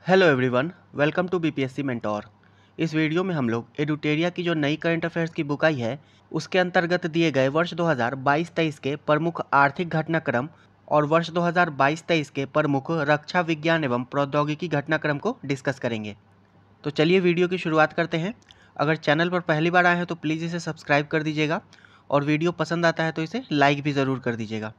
Hello everyone, welcome to BPSC mentor. इस video में हम लोग एडुटेरिया की जो नई करंट अफेयर्स की बुक आई है उसके अंतर्गत दिए गए वर्ष 2022-23 के प्रमुख आर्थिक घटनाक्रम और वर्ष 2022-23 के प्रमुख रक्षा विज्ञान एवं प्रौद्योगिकी घटनाक्रम को डिस्कस करेंगे। तो चलिए वीडियो की शुरुआत करते हैं। अगर चैनल पर पहली बार आए हैं तो प्लीज़ इसे सब्सक्राइब कर दीजिएगा और वीडियो पसंद आता है तो इसे लाइक भी ज़रूर कर दीजिएगा।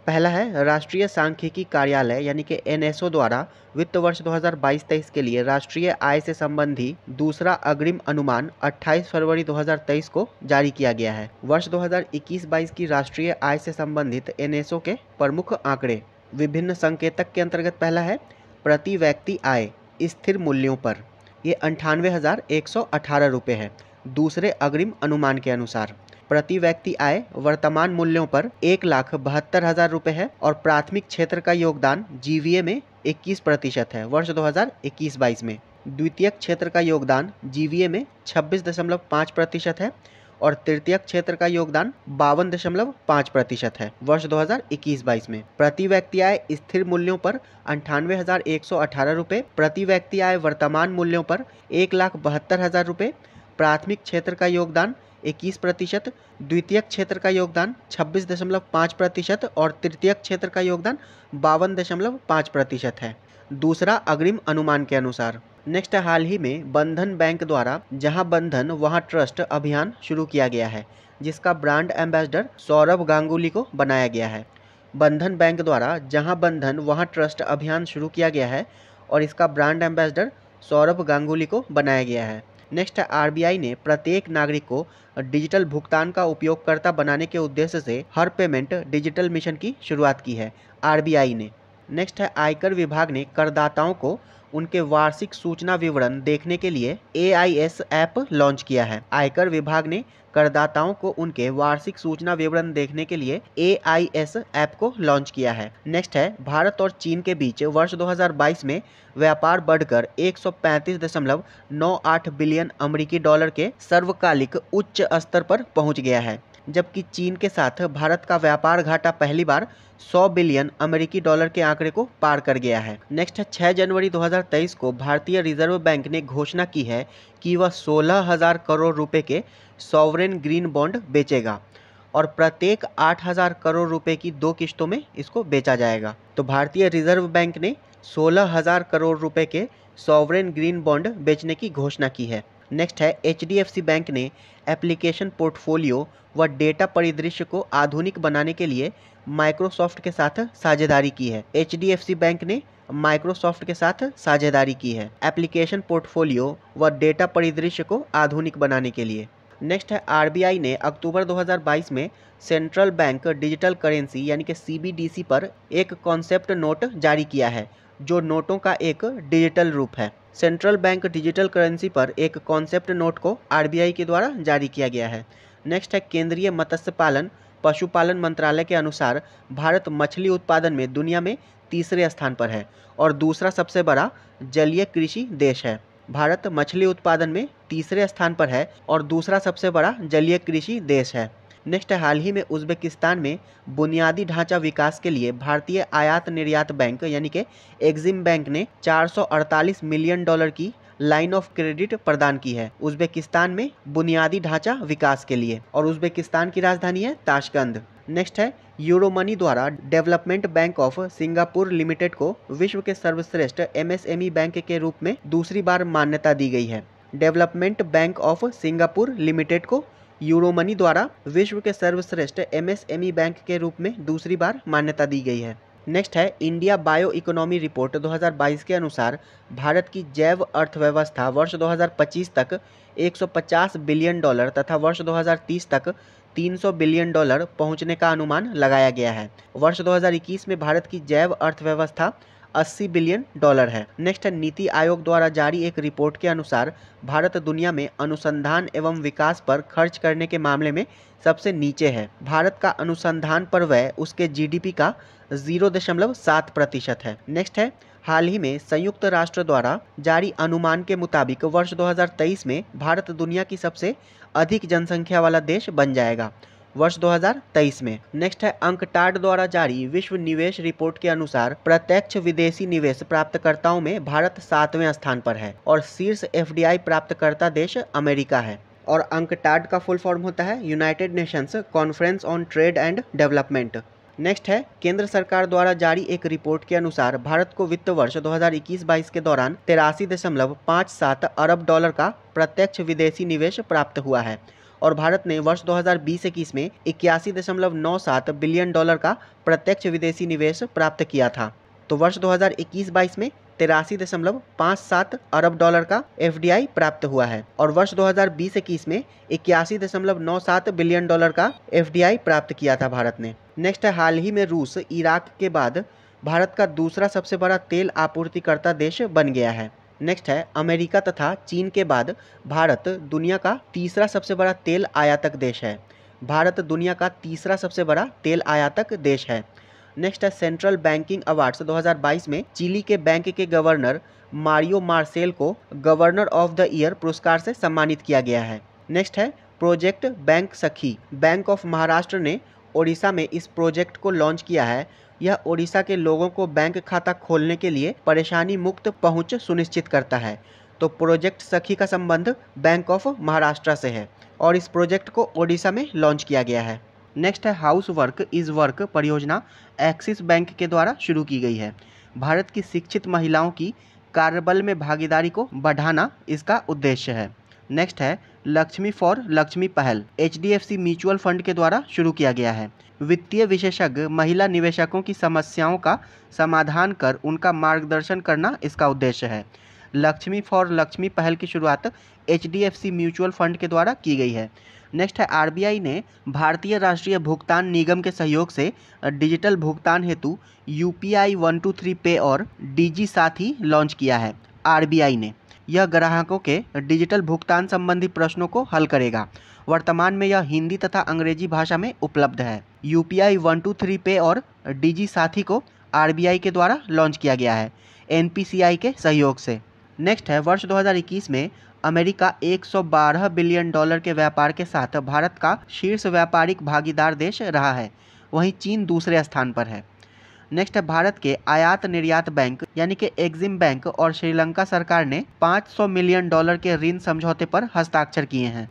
पहला है राष्ट्रीय सांख्यिकी कार्यालय यानी कि एनएसओ द्वारा वित्त वर्ष 2022-23 के लिए राष्ट्रीय आय से संबंधी दूसरा अग्रिम अनुमान 28 फरवरी 2023 को जारी किया गया है। वर्ष 2021-22 की राष्ट्रीय आय से संबंधित एनएसओ के प्रमुख आंकड़े विभिन्न संकेतक के अंतर्गत पहला है प्रति व्यक्ति आय स्थिर मूल्यों पर, ये 98,118 रुपये है। दूसरे अग्रिम अनुमान के अनुसार प्रति व्यक्ति आय वर्तमान मूल्यों पर 1,72,000 रुपये है और प्राथमिक क्षेत्र का योगदान जीवीए में 21% है वर्ष 2021-22 में। द्वितीयक क्षेत्र का योगदान जीवीए में 26.5% है और तृतीयक क्षेत्र का योगदान 52.5% है वर्ष 2021-22 में। प्रति व्यक्ति आय स्थिर मूल्यों पर 98,118 रुपये, प्रति व्यक्ति आय वर्तमान मूल्यों पर 1,72,000 रुपये, प्राथमिक क्षेत्र का योगदान 21%, द्वितीयक क्षेत्र का योगदान 26.5% और तृतीयक क्षेत्र का योगदान 52.5% है दूसरा अग्रिम अनुमान के अनुसार। नेक्स्ट, हाल ही में बंधन बैंक द्वारा जहां बंधन वहां ट्रस्ट अभियान शुरू किया गया है जिसका ब्रांड एम्बेसडर सौरभ गांगुली को बनाया गया है। बंधन बैंक द्वारा जहां बंधन वहां ट्रस्ट अभियान शुरू किया गया है और इसका ब्रांड एम्बेसडर सौरभ गांगुली को बनाया गया है। नेक्स्ट, आरबीआई ने प्रत्येक नागरिक को डिजिटल भुगतान का उपयोगकर्ता बनाने के उद्देश्य से हर पेमेंट डिजिटल मिशन की शुरुआत की है आरबीआई ने। नेक्स्ट है, आयकर विभाग ने करदाताओं को उनके वार्षिक सूचना विवरण देखने के लिए एआईएस ऐप लॉन्च किया है। आयकर विभाग ने करदाताओं को उनके वार्षिक सूचना विवरण देखने के लिए एआईएस ऐप को लॉन्च किया है। नेक्स्ट है, भारत और चीन के बीच वर्ष 2022 में व्यापार बढ़कर 135.98 बिलियन अमेरिकी डॉलर के सर्वकालिक उच्च स्तर पर पहुंच गया है, जबकि चीन के साथ भारत का व्यापार घाटा पहली बार 100 बिलियन अमेरिकी डॉलर के आंकड़े को पार कर गया है। नेक्स्ट है, 6 जनवरी 2023 को भारतीय रिजर्व बैंक ने घोषणा की है कि वह 16,000 करोड़ रुपए के सॉवरेन ग्रीन बॉन्ड बेचेगा और प्रत्येक 8,000 करोड़ रुपए की 2 किश्तों में इसको बेचा जाएगा। तो भारतीय रिजर्व बैंक ने 16,000 करोड़ रुपए के सॉवरेन ग्रीन बॉन्ड बेचने की घोषणा की है। नेक्स्ट है, एचडीएफसी बैंक ने एप्लीकेशन पोर्टफोलियो व डेटा परिदृश्य को आधुनिक बनाने के लिए माइक्रोसॉफ्ट के साथ साझेदारी की है। एचडीएफसी बैंक ने माइक्रोसॉफ्ट के साथ साझेदारी की है एप्लीकेशन पोर्टफोलियो व डेटा परिदृश्य को आधुनिक बनाने के लिए। नेक्स्ट है, आरबीआई ने अक्टूबर 2022 में सेंट्रल बैंक डिजिटल करेंसी यानी कि सीबीडीसी पर एक कॉन्सेप्ट नोट जारी किया है जो नोटों का एक डिजिटल रूप है। सेंट्रल बैंक डिजिटल करेंसी पर एक कॉन्सेप्ट नोट को आरबीआई के द्वारा जारी किया गया है। नेक्स्ट है, केंद्रीय मत्स्य पालन पशुपालन मंत्रालय के अनुसार भारत मछली उत्पादन में दुनिया में तीसरे स्थान पर है और दूसरा सबसे बड़ा जलीय कृषि देश है। भारत मछली उत्पादन में तीसरे स्थान पर है और दूसरा सबसे बड़ा जलीय कृषि देश है। नेक्स्ट, हाल ही में उज़्बेकिस्तान में बुनियादी ढांचा विकास के लिए भारतीय आयात निर्यात बैंक यानी कि एक्जिम बैंक ने 448 मिलियन डॉलर की लाइन ऑफ क्रेडिट प्रदान की है उज़्बेकिस्तान में बुनियादी ढांचा विकास के लिए और उज़्बेकिस्तान की राजधानी है ताशकंद। नेक्स्ट है, यूरोमनी द्वारा development bank of Singapore limited को विश्व के सर्वश्रेष्ठ एमएसएमई बैंक के रूप में दूसरी बार मान्यता दी गई है। Development bank of Singapore limited को यूरोमनी द्वारा विश्व के सर्वश्रेष्ठ एमएसएमई बैंक के रूप में दूसरी बार मान्यता दी गई है। नेक्स्ट है, इंडिया बायो इकोनॉमी रिपोर्ट 2022 के अनुसार भारत की जैव अर्थव्यवस्था वर्ष 2025 तक 150 बिलियन डॉलर तथा वर्ष 2030 तक 300 बिलियन डॉलर पहुंचने का अनुमान लगाया गया है। वर्ष 2021 में भारत की जैव अर्थव्यवस्था 80 बिलियन डॉलर है। नेक्स्ट है, नीति आयोग द्वारा जारी एक रिपोर्ट के अनुसार भारत दुनिया में अनुसंधान एवं विकास पर खर्च करने के मामले में सबसे नीचे है। भारत का अनुसंधान पर व्यय उसके जीडीपी का 0.7% है। नेक्स्ट है, हाल ही में संयुक्त राष्ट्र द्वारा जारी अनुमान के मुताबिक वर्ष 2023 में भारत दुनिया की सबसे अधिक जनसंख्या वाला देश बन जाएगा। वर्ष 2023 में। नेक्स्ट है अंकटाड द्वारा जारी विश्व निवेश रिपोर्ट के अनुसार प्रत्यक्ष विदेशी निवेश प्राप्तकर्ताओं में भारत 7वें स्थान पर है और शीर्ष एफडीआई प्राप्तकर्ता देश अमेरिका है। और अंकटाड का फुल फॉर्म होता है United Nations conference on trade and development. Next है केंद्र सरकार द्वारा जारी एक रिपोर्ट के अनुसार भारत को वित्त वर्ष 2021-22 के दौरान 83.57 अरब डॉलर का प्रत्यक्ष विदेशी निवेश प्राप्त हुआ है और भारत ने वर्ष 2020-21 में 81.97 बिलियन डॉलर का प्रत्यक्ष विदेशी निवेश प्राप्त किया था। तो वर्ष 2021-22 में 83.57 अरब डॉलर का एफडीआई प्राप्त हुआ है और वर्ष 2020-21 में 81.97 बिलियन डॉलर का एफडीआई प्राप्त किया था भारत ने। नेक्स्ट है हाल ही में रूस इराक के बाद भारत का दूसरा सबसे बड़ा तेल आपूर्तिकर्ता देश बन गया है। नेक्स्ट है अमेरिका तथा चीन के बाद भारत दुनिया का तीसरा सबसे बड़ा तेल आयातक देश है। भारत दुनिया का तीसरा सबसे बड़ा तेल आयातक देश है। नेक्स्ट है सेंट्रल बैंकिंग अवार्ड्स 2022 में चिली के बैंक के गवर्नर मारियो मार्सेल को गवर्नर ऑफ द ईयर पुरस्कार से सम्मानित किया गया है। नेक्स्ट है प्रोजेक्ट बैंक सखी। बैंक ऑफ महाराष्ट्र ने ओडिशा में इस प्रोजेक्ट को लॉन्च किया है। यह ओडिशा के लोगों को बैंक खाता खोलने के लिए परेशानी मुक्त पहुंच सुनिश्चित करता है। तो प्रोजेक्ट सखी का संबंध बैंक ऑफ महाराष्ट्र से है और इस प्रोजेक्ट को ओडिशा में लॉन्च किया गया है। नेक्स्ट है हाउस वर्क इज वर्क परियोजना एक्सिस बैंक के द्वारा शुरू की गई है। भारत की शिक्षित महिलाओं की कार्यबल में भागीदारी को बढ़ाना इसका उद्देश्य है। नेक्स्ट है लक्ष्मी फॉर लक्ष्मी पहल एचडीएफसी म्यूचुअल फंड के द्वारा शुरू किया गया है। वित्तीय विशेषज्ञ महिला निवेशकों की समस्याओं का समाधान कर उनका मार्गदर्शन करना इसका उद्देश्य है। लक्ष्मी फॉर लक्ष्मी पहल की शुरुआत एचडीएफसी म्यूचुअल फंड के द्वारा की गई है। नेक्स्ट है आरबीआई ने भारतीय राष्ट्रीय भुगतान निगम के सहयोग से डिजिटल भुगतान हेतु यूपीआई 123 पे और डीजी साथी लॉन्च किया है। आरबीआई ने यह ग्राहकों के डिजिटल भुगतान संबंधी प्रश्नों को हल करेगा। वर्तमान में यह हिंदी तथा अंग्रेजी भाषा में उपलब्ध है। यूपीआई 123 पे और डीजी साथी को आरबीआई के द्वारा लॉन्च किया गया है एनपीसीआई के सहयोग से। नेक्स्ट है वर्ष 2021 में अमेरिका 112 बिलियन डॉलर के व्यापार के साथ भारत का शीर्ष व्यापारिक भागीदार देश रहा है। वहीं चीन दूसरे स्थान पर है। नेक्स्ट है भारत के आयात निर्यात बैंक यानी कि एग्जिम बैंक और श्रीलंका सरकार ने 500 मिलियन डॉलर के ऋण समझौते पर हस्ताक्षर किए हैं।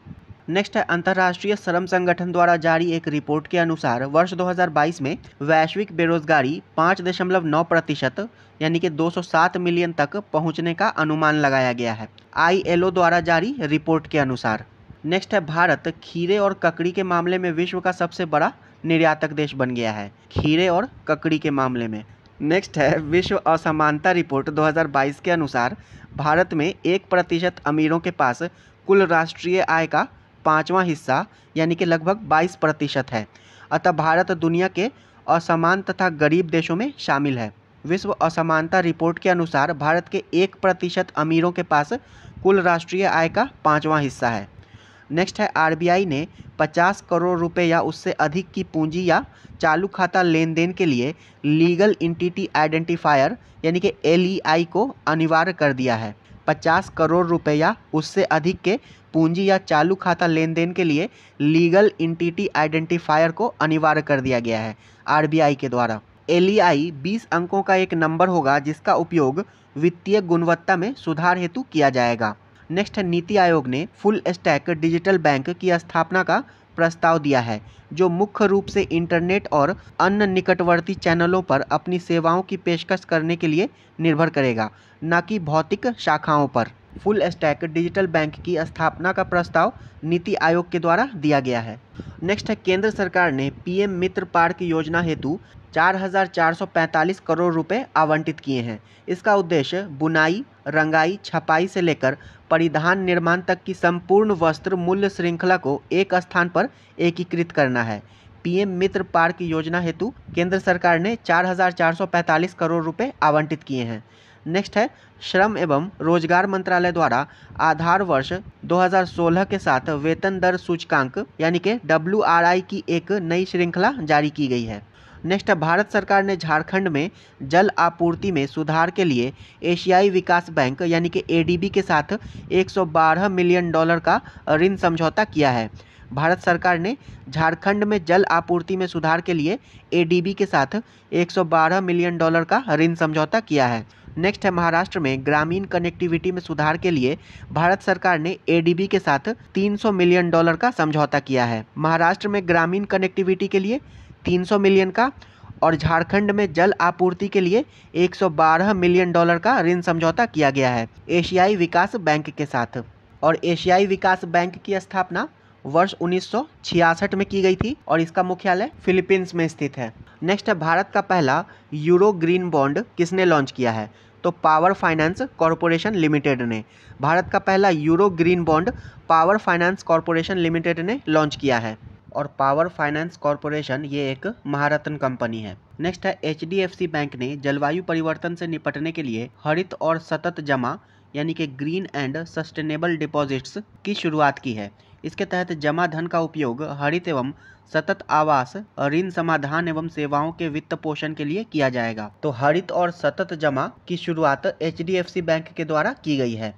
नेक्स्ट है अंतर्राष्ट्रीय श्रम संगठन द्वारा जारी एक रिपोर्ट के अनुसार वर्ष 2022 में वैश्विक बेरोजगारी 5.9% यानी कि 207 मिलियन तक पहुंचने का अनुमान लगाया गया है आईएलओ द्वारा जारी रिपोर्ट के अनुसार। नेक्स्ट है भारत खीरे और ककड़ी के मामले में विश्व का सबसे बड़ा निर्यातक देश बन गया है। खीरे और ककड़ी के मामले में। नेक्स्ट है विश्व असमानता रिपोर्ट 2022 के अनुसार भारत में 1% अमीरों के पास कुल राष्ट्रीय आय का 5वां हिस्सा यानी कि लगभग 22% है। अतः भारत दुनिया के असमान तथा गरीब देशों में शामिल है। विश्व असमानता रिपोर्ट के अनुसार भारत के 1% अमीरों के पास कुल राष्ट्रीय आय का 5वां हिस्सा है। नेक्स्ट है आरबीआई ने 50 करोड़ रुपए या उससे अधिक की पूंजी या चालू खाता लेन देन के लिए लीगल एंटिटी आइडेंटिफायर यानी कि एलईआई को अनिवार्य कर दिया है। 50 करोड़ रुपए या उससे अधिक के पूंजी या चालू खाता लेन देन के लिए लीगल एंटिटी आइडेंटिफायर को अनिवार्य कर दिया गया है आरबीआई के द्वारा। एलईआई 20 अंकों का एक नंबर होगा जिसका उपयोग वित्तीय गुणवत्ता में सुधार हेतु किया जाएगा। नेक्स्ट है नीति आयोग ने फुल स्टैक डिजिटल बैंक की स्थापना का प्रस्ताव दिया है जो मुख्य रूप से इंटरनेट और अन्य निकटवर्ती चैनलों पर अपनी सेवाओं की पेशकश करने के लिए निर्भर करेगा, न कि भौतिक शाखाओं पर। फुल स्टैक डिजिटल बैंक की स्थापना का प्रस्ताव नीति आयोग के द्वारा दिया गया है। नेक्स्ट है केंद्र सरकार ने पीएम मित्र पार्क योजना हेतु 4,445 करोड़ रुपए आवंटित किए हैं। इसका उद्देश्य बुनाई, रंगाई, छपाई से लेकर परिधान निर्माण तक की संपूर्ण वस्त्र मूल्य श्रृंखला को एक स्थान पर एकीकृत करना है। पीएम मित्र पार्क योजना हेतु केंद्र सरकार ने 4,445 करोड़ रुपए आवंटित किए हैं। नेक्स्ट है श्रम एवं रोजगार मंत्रालय द्वारा आधार वर्ष 2016 के साथ वेतन दर सूचकांक यानी कि WRI की एक नई श्रृंखला जारी की गई है। नेक्स्ट है भारत सरकार ने झारखंड में जल आपूर्ति में सुधार के लिए एशियाई विकास बैंक यानी कि एडीबी के साथ 112 मिलियन डॉलर का ऋण समझौता किया है। भारत सरकार ने झारखंड में जल आपूर्ति में सुधार के लिए एडीबी के साथ $112 मिलियन का ऋण समझौता किया है। नेक्स्ट है महाराष्ट्र में ग्रामीण कनेक्टिविटी में सुधार के लिए भारत सरकार ने एडीबी के साथ $300 मिलियन का समझौता किया है। महाराष्ट्र में ग्रामीण कनेक्टिविटी के लिए 300 मिलियन का और झारखंड में जल आपूर्ति के लिए $112 मिलियन का ऋण समझौता किया गया है एशियाई विकास बैंक के साथ। और एशियाई विकास बैंक की स्थापना वर्ष 1966 में की गई थी और इसका मुख्यालय फिलीपींस में स्थित है। नेक्स्ट है भारत का पहला यूरो ग्रीन बॉन्ड किसने लॉन्च किया है? तो पावर फाइनेंस कॉरपोरेशन लिमिटेड ने। भारत का पहला euro green bond power finance corporation limited ने लॉन्च किया है और पावर फाइनेंस कॉरपोरेशन ये एक महारत्न कंपनी है। नेक्स्ट है HDFC बैंक ने जलवायु परिवर्तन से निपटने के लिए हरित और सतत जमा यानी कि ग्रीन एंड सस्टेनेबल डिपॉजिट्स की शुरुआत की है। इसके तहत जमा धन का उपयोग हरित एवं सतत आवास, ऋण समाधान एवं सेवाओं के वित्त पोषण के लिए किया जाएगा। तो हरित और सतत जमा की शुरुआत HDFC बैंक के द्वारा की गई है।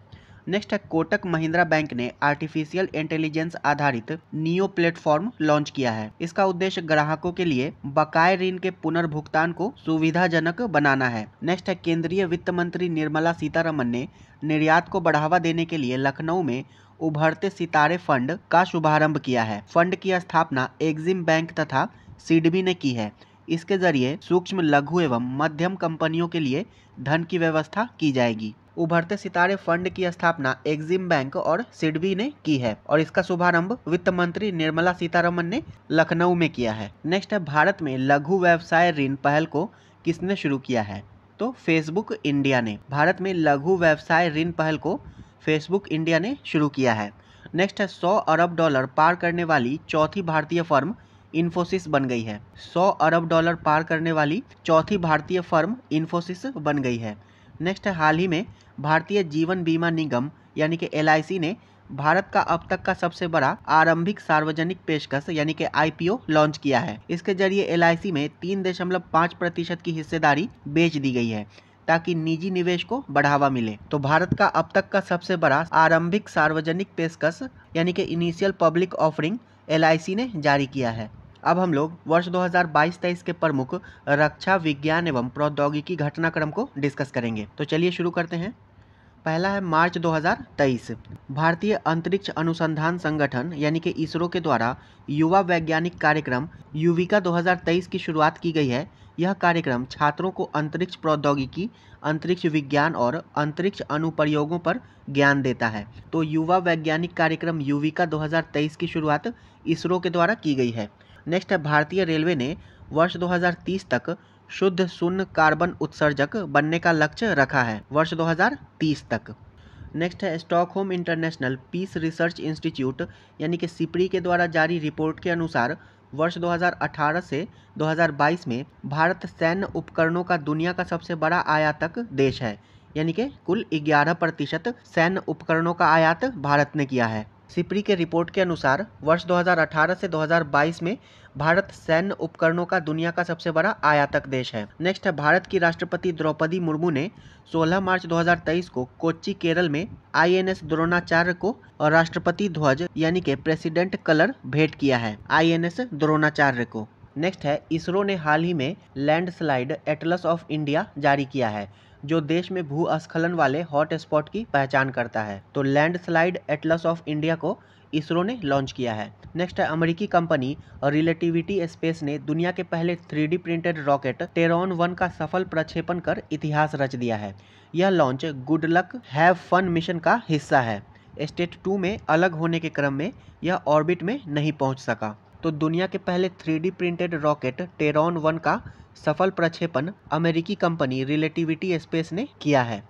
नेक्स्ट है कोटक महिंद्रा बैंक ने आर्टिफिशियल इंटेलिजेंस आधारित नियो प्लेटफॉर्म लॉन्च किया है। इसका उद्देश्य ग्राहकों के लिए बकाये ऋण के पुनर्भुगतान को सुविधाजनक बनाना है। नेक्स्ट है केंद्रीय वित्त मंत्री निर्मला सीतारमण ने निर्यात को बढ़ावा देने के लिए लखनऊ में उभरते सितारे फंड का शुभारंभ किया है। फंड की स्थापना एक्जिम बैंक तथा सिडबी ने की है। इसके जरिए सूक्ष्म, लघु एवं मध्यम कंपनियों के लिए धन की व्यवस्था की जाएगी। उभरते सितारे फंड की स्थापना एक्जिम बैंक और सिडबी ने की है और इसका शुभारंभ वित्त मंत्री निर्मला सीतारमण ने लखनऊ में किया है। नेक्स्ट है भारत में लघु व्यवसाय ऋण पहल को किसने शुरू किया है? तो फेसबुक इंडिया ने। भारत में लघु व्यवसाय ऋण पहल को फेसबुक इंडिया ने शुरू किया है। नेक्स्ट है $100 अरब पार करने वाली चौथी भारतीय फर्म इन्फोसिस बन गई है। $100 अरब पार करने वाली चौथी भारतीय फर्म इन्फोसिस बन गई है। नेक्स्ट है हाल ही में भारतीय जीवन बीमा निगम यानी कि LIC ने भारत का अब तक का सबसे बड़ा आरंभिक सार्वजनिक पेशकश यानी कि IPO लॉन्च किया है। इसके जरिए LIC में 3.5% की हिस्सेदारी बेच दी गई है ताकि निजी निवेश को बढ़ावा मिले। तो भारत का अब तक का सबसे बड़ा आरंभिक सार्वजनिक पेशकश यानी कि इनिशियल पब्लिक ऑफरिंग LIC ने जारी किया है। अब हम लोग वर्ष 2022-23 के प्रमुख रक्षा, विज्ञान एवं प्रौद्योगिकी घटनाक्रम को डिस्कस करेंगे। तो चलिए शुरू करते हैं। पहला है मार्च 2023। भारतीय अंतरिक्ष अनुसंधान संगठन यानी कि इसरो के द्वारा युवा वैज्ञानिक कार्यक्रम युविका 2023 की शुरुआत की गई है। यह कार्यक्रम छात्रों को अंतरिक्ष प्रौद्योगिकी, अंतरिक्ष विज्ञान और अंतरिक्ष अनुप्रयोगों पर ज्ञान देता है। तो युवा वैज्ञानिक कार्यक्रम युविका 2023 की शुरुआत इसरो के द्वारा की गई है। नेक्स्ट है भारतीय रेलवे ने वर्ष 2030 तक शुद्ध शून्य कार्बन उत्सर्जक बनने का लक्ष्य रखा है, वर्ष 2030 तक। नेक्स्ट है Stockholm International Peace Research Institute यानी कि सिपरी के द्वारा जारी रिपोर्ट के अनुसार वर्ष 2018 से 2022 में भारत सैन्य उपकरणों का दुनिया का सबसे बड़ा आयातक देश है, यानी कि कुल 11% सैन्य उपकरणों का आयात भारत ने किया है। सिपरी के रिपोर्ट के अनुसार वर्ष 2018 से 2022 में भारत सैन्य उपकरणों का दुनिया का सबसे बड़ा आयातक देश है। नेक्स्ट है भारत की राष्ट्रपति द्रौपदी मुर्मू ने 16 मार्च 2023 को कोच्चि, केरल में INS द्रोणाचार्य को राष्ट्रपति ध्वज यानी कि प्रेसिडेंट कलर भेंट किया है INS द्रोणाचार्य को। नेक्स्ट है इसरो ने हाल ही में लैंडस्लाइड एटलस ऑफ इंडिया जारी किया है जो देश में भूस्खलन वाले हॉट स्पॉट की पहचान करता है। तो लैंडस्लाइड एटलस ऑफ इंडिया को इसरो ने लॉन्च किया है। नेक्स्ट है अमेरिकी कंपनी रिलेटिविटी स्पेस ने दुनिया के पहले 3D प्रिंटेड रॉकेट टेरॉन 1 का सफल प्रक्षेपण कर इतिहास रच दिया है। यह launch good luck have fun mission का हिस्सा है। स्टेट 2 में अलग होने के क्रम में यह ऑर्बिट में नहीं पहुंच सका। तो दुनिया के पहले 3D प्रिंटेड रॉकेट टेरॉन 1 का सफल प्रक्षेपण अमेरिकी कंपनी रिलेटिविटी स्पेस ने किया है।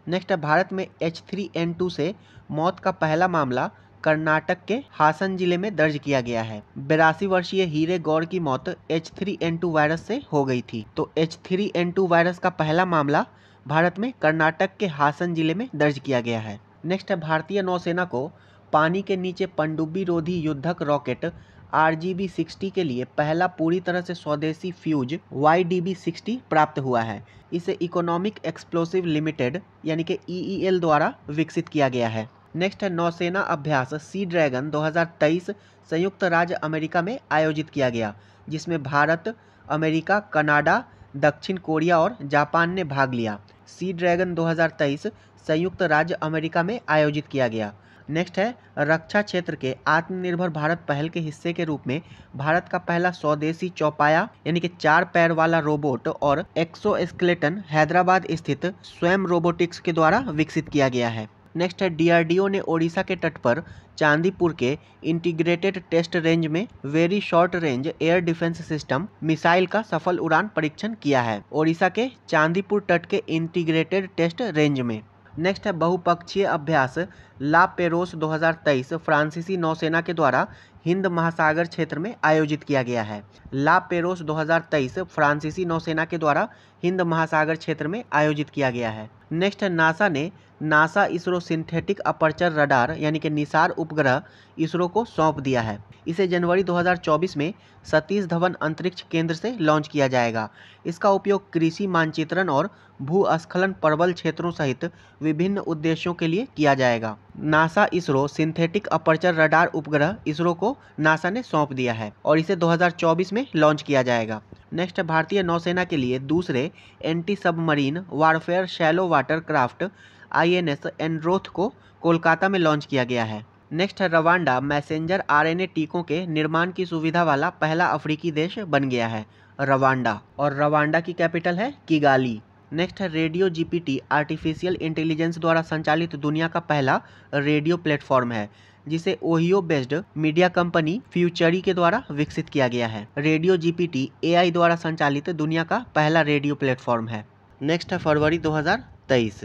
नेक्स्ट है भारत में H3N2 से मौत का पहला मामला कर्नाटक के हासन जिले में दर्ज किया गया है। 82 वर्षीय हीरे गौर की मौत H3N2 वायरस से हो गई थी। तो H3N2 वायरस का पहला मामला भारत में कर्नाटक के हासन जिले में दर्ज किया गया है। नेक्स्ट है भारतीय नौसेना को पानी के नीचे पनडुब्बी रोधी युद्धक रॉकेट RGB-60 के लिए पहला पूरी तरह से स्वदेशी फ्यूज YDB-60 प्राप्त हुआ है। इसे इकोनॉमिक एक्सप्लोसिव लिमिटेड यानी कि EEL द्वारा विकसित किया गया है। नेक्स्ट है नौसेना अभ्यास सी ड्रैगन 2023 संयुक्त राज्य अमेरिका में आयोजित किया गया, जिसमें भारत, अमेरिका, कनाडा, दक्षिण कोरिया और जापान ने भाग लिया। सी ड्रैगन 2023 संयुक्त राज्य अमेरिका में आयोजित किया गया। नेक्स्ट है रक्षा क्षेत्र के आत्मनिर्भर भारत पहल के हिस्से के रूप में भारत का पहला स्वदेशी चौपाया यानी कि 4 पैर वाला रोबोट और एक्सोस्केलेटन हैदराबाद स्थित स्वयं रोबोटिक्स के द्वारा विकसित किया गया है। नेक्स्ट है डीआरडीओ ने ओडिशा के तट पर चांदीपुर के इंटीग्रेटेड टेस्ट रेंज में very short range air defence system missile का सफल उड़ान परीक्षण किया है, ओडिशा के चांदीपुर तट के इंटीग्रेटेड टेस्ट रेंज में। नेक्स्ट है बहुपक्षीय अभ्यास ला पेरोस 2023 फ्रांसीसी नौसेना के द्वारा हिंद महासागर क्षेत्र में आयोजित किया गया है। ला पेरोस 2023 फ्रांसीसी नौसेना के द्वारा हिंद महासागर क्षेत्र में आयोजित किया गया है। नेक्स्ट है नासा ने NASA ISRO synthetic aperture radar यानी कि निसार उपग्रह इसरो को सौंप दिया है। इसे जनवरी 2024 में सतीश धवन अंतरिक्ष केंद्र से लॉन्च किया जाएगा। इसका उपयोग कृषि मानचित्रण और भूस्खलन प्रबल क्षेत्रों सहित विभिन्न उद्देश्यों के लिए किया जाएगा। NASA ISRO synthetic aperture radar उपग्रह इसरो को नासा ने सौंप दिया है और इसे 2024 में लॉन्च किया जाएगा। नेक्स्ट भारतीय नौसेना के लिए दूसरे anti submarine warfare shallow water craft INS एनरोथ को कोलकाता में लॉन्च किया गया है। नेक्स्ट है रवांडा मैसेंजर RNA टीकों के निर्माण की सुविधा वाला पहला अफ्रीकी देश बन गया है, रवांडा, और रवांडा की कैपिटल है किगाली। नेक्स्ट है रेडियो GPT आर्टिफिशियल इंटेलिजेंस द्वारा संचालित दुनिया का पहला रेडियो प्लेटफॉर्म है, जिसे ओहियो बेस्ड मीडिया कंपनी फ्यूचरी के द्वारा विकसित किया गया है। रेडियो GPT AI द्वारा संचालित दुनिया का पहला रेडियो प्लेटफॉर्म है। नेक्स्ट है फरवरी 2023।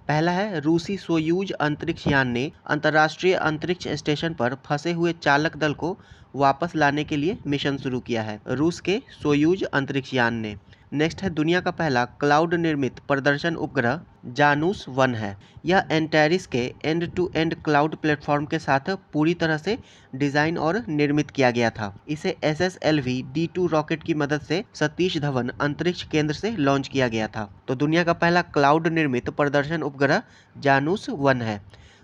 पहला है रूसी सोयूज अंतरिक्ष यान ने अंतर्राष्ट्रीय अंतरिक्ष स्टेशन पर फंसे हुए चालक दल को वापस लाने के लिए मिशन शुरू किया है, रूस के सोयूज अंतरिक्ष यान ने। नेक्स्ट है दुनिया का पहला क्लाउड निर्मित प्रदर्शन उपग्रह जानूस 1 है। यह एंटेरिस के end to end cloud platform के साथ पूरी तरह से डिजाइन और निर्मित किया गया था। इसे SSLV D2 रॉकेट की मदद से सतीश धवन अंतरिक्ष केंद्र से लॉन्च किया गया था। तो दुनिया का पहला क्लाउड निर्मित प्रदर्शन उपग्रह जानूस 1 है।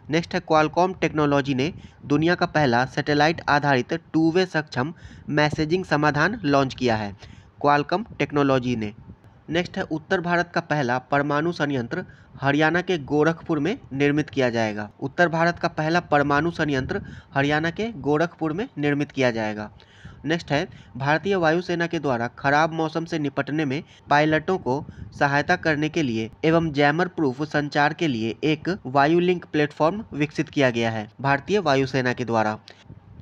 नेक्स्ट है क्वालकॉम टेक्नोलॉजी ने दुनिया का पहला सैटेलाइट आधारित 2 वे सक्षम मैसेजिंग समाधान लॉन्च किया है, क्वालकॉम टेक्नोलॉजी ने। नेक्स्ट है उत्तर भारत का पहला परमाणु संयंत्र हरियाणा के गोरखपुर में निर्मित किया जाएगा। उत्तर भारत का पहला परमाणु संयंत्र हरियाणा के गोरखपुर में निर्मित किया जाएगा। नेक्स्ट है भारतीय वायुसेना के द्वारा खराब मौसम से निपटने में पायलटों को सहायता करने के लिए एवं जैमर प्रूफ संचार के लिए एक वायु लिंक प्लेटफॉर्म विकसित किया गया है भारतीय वायुसेना के द्वारा।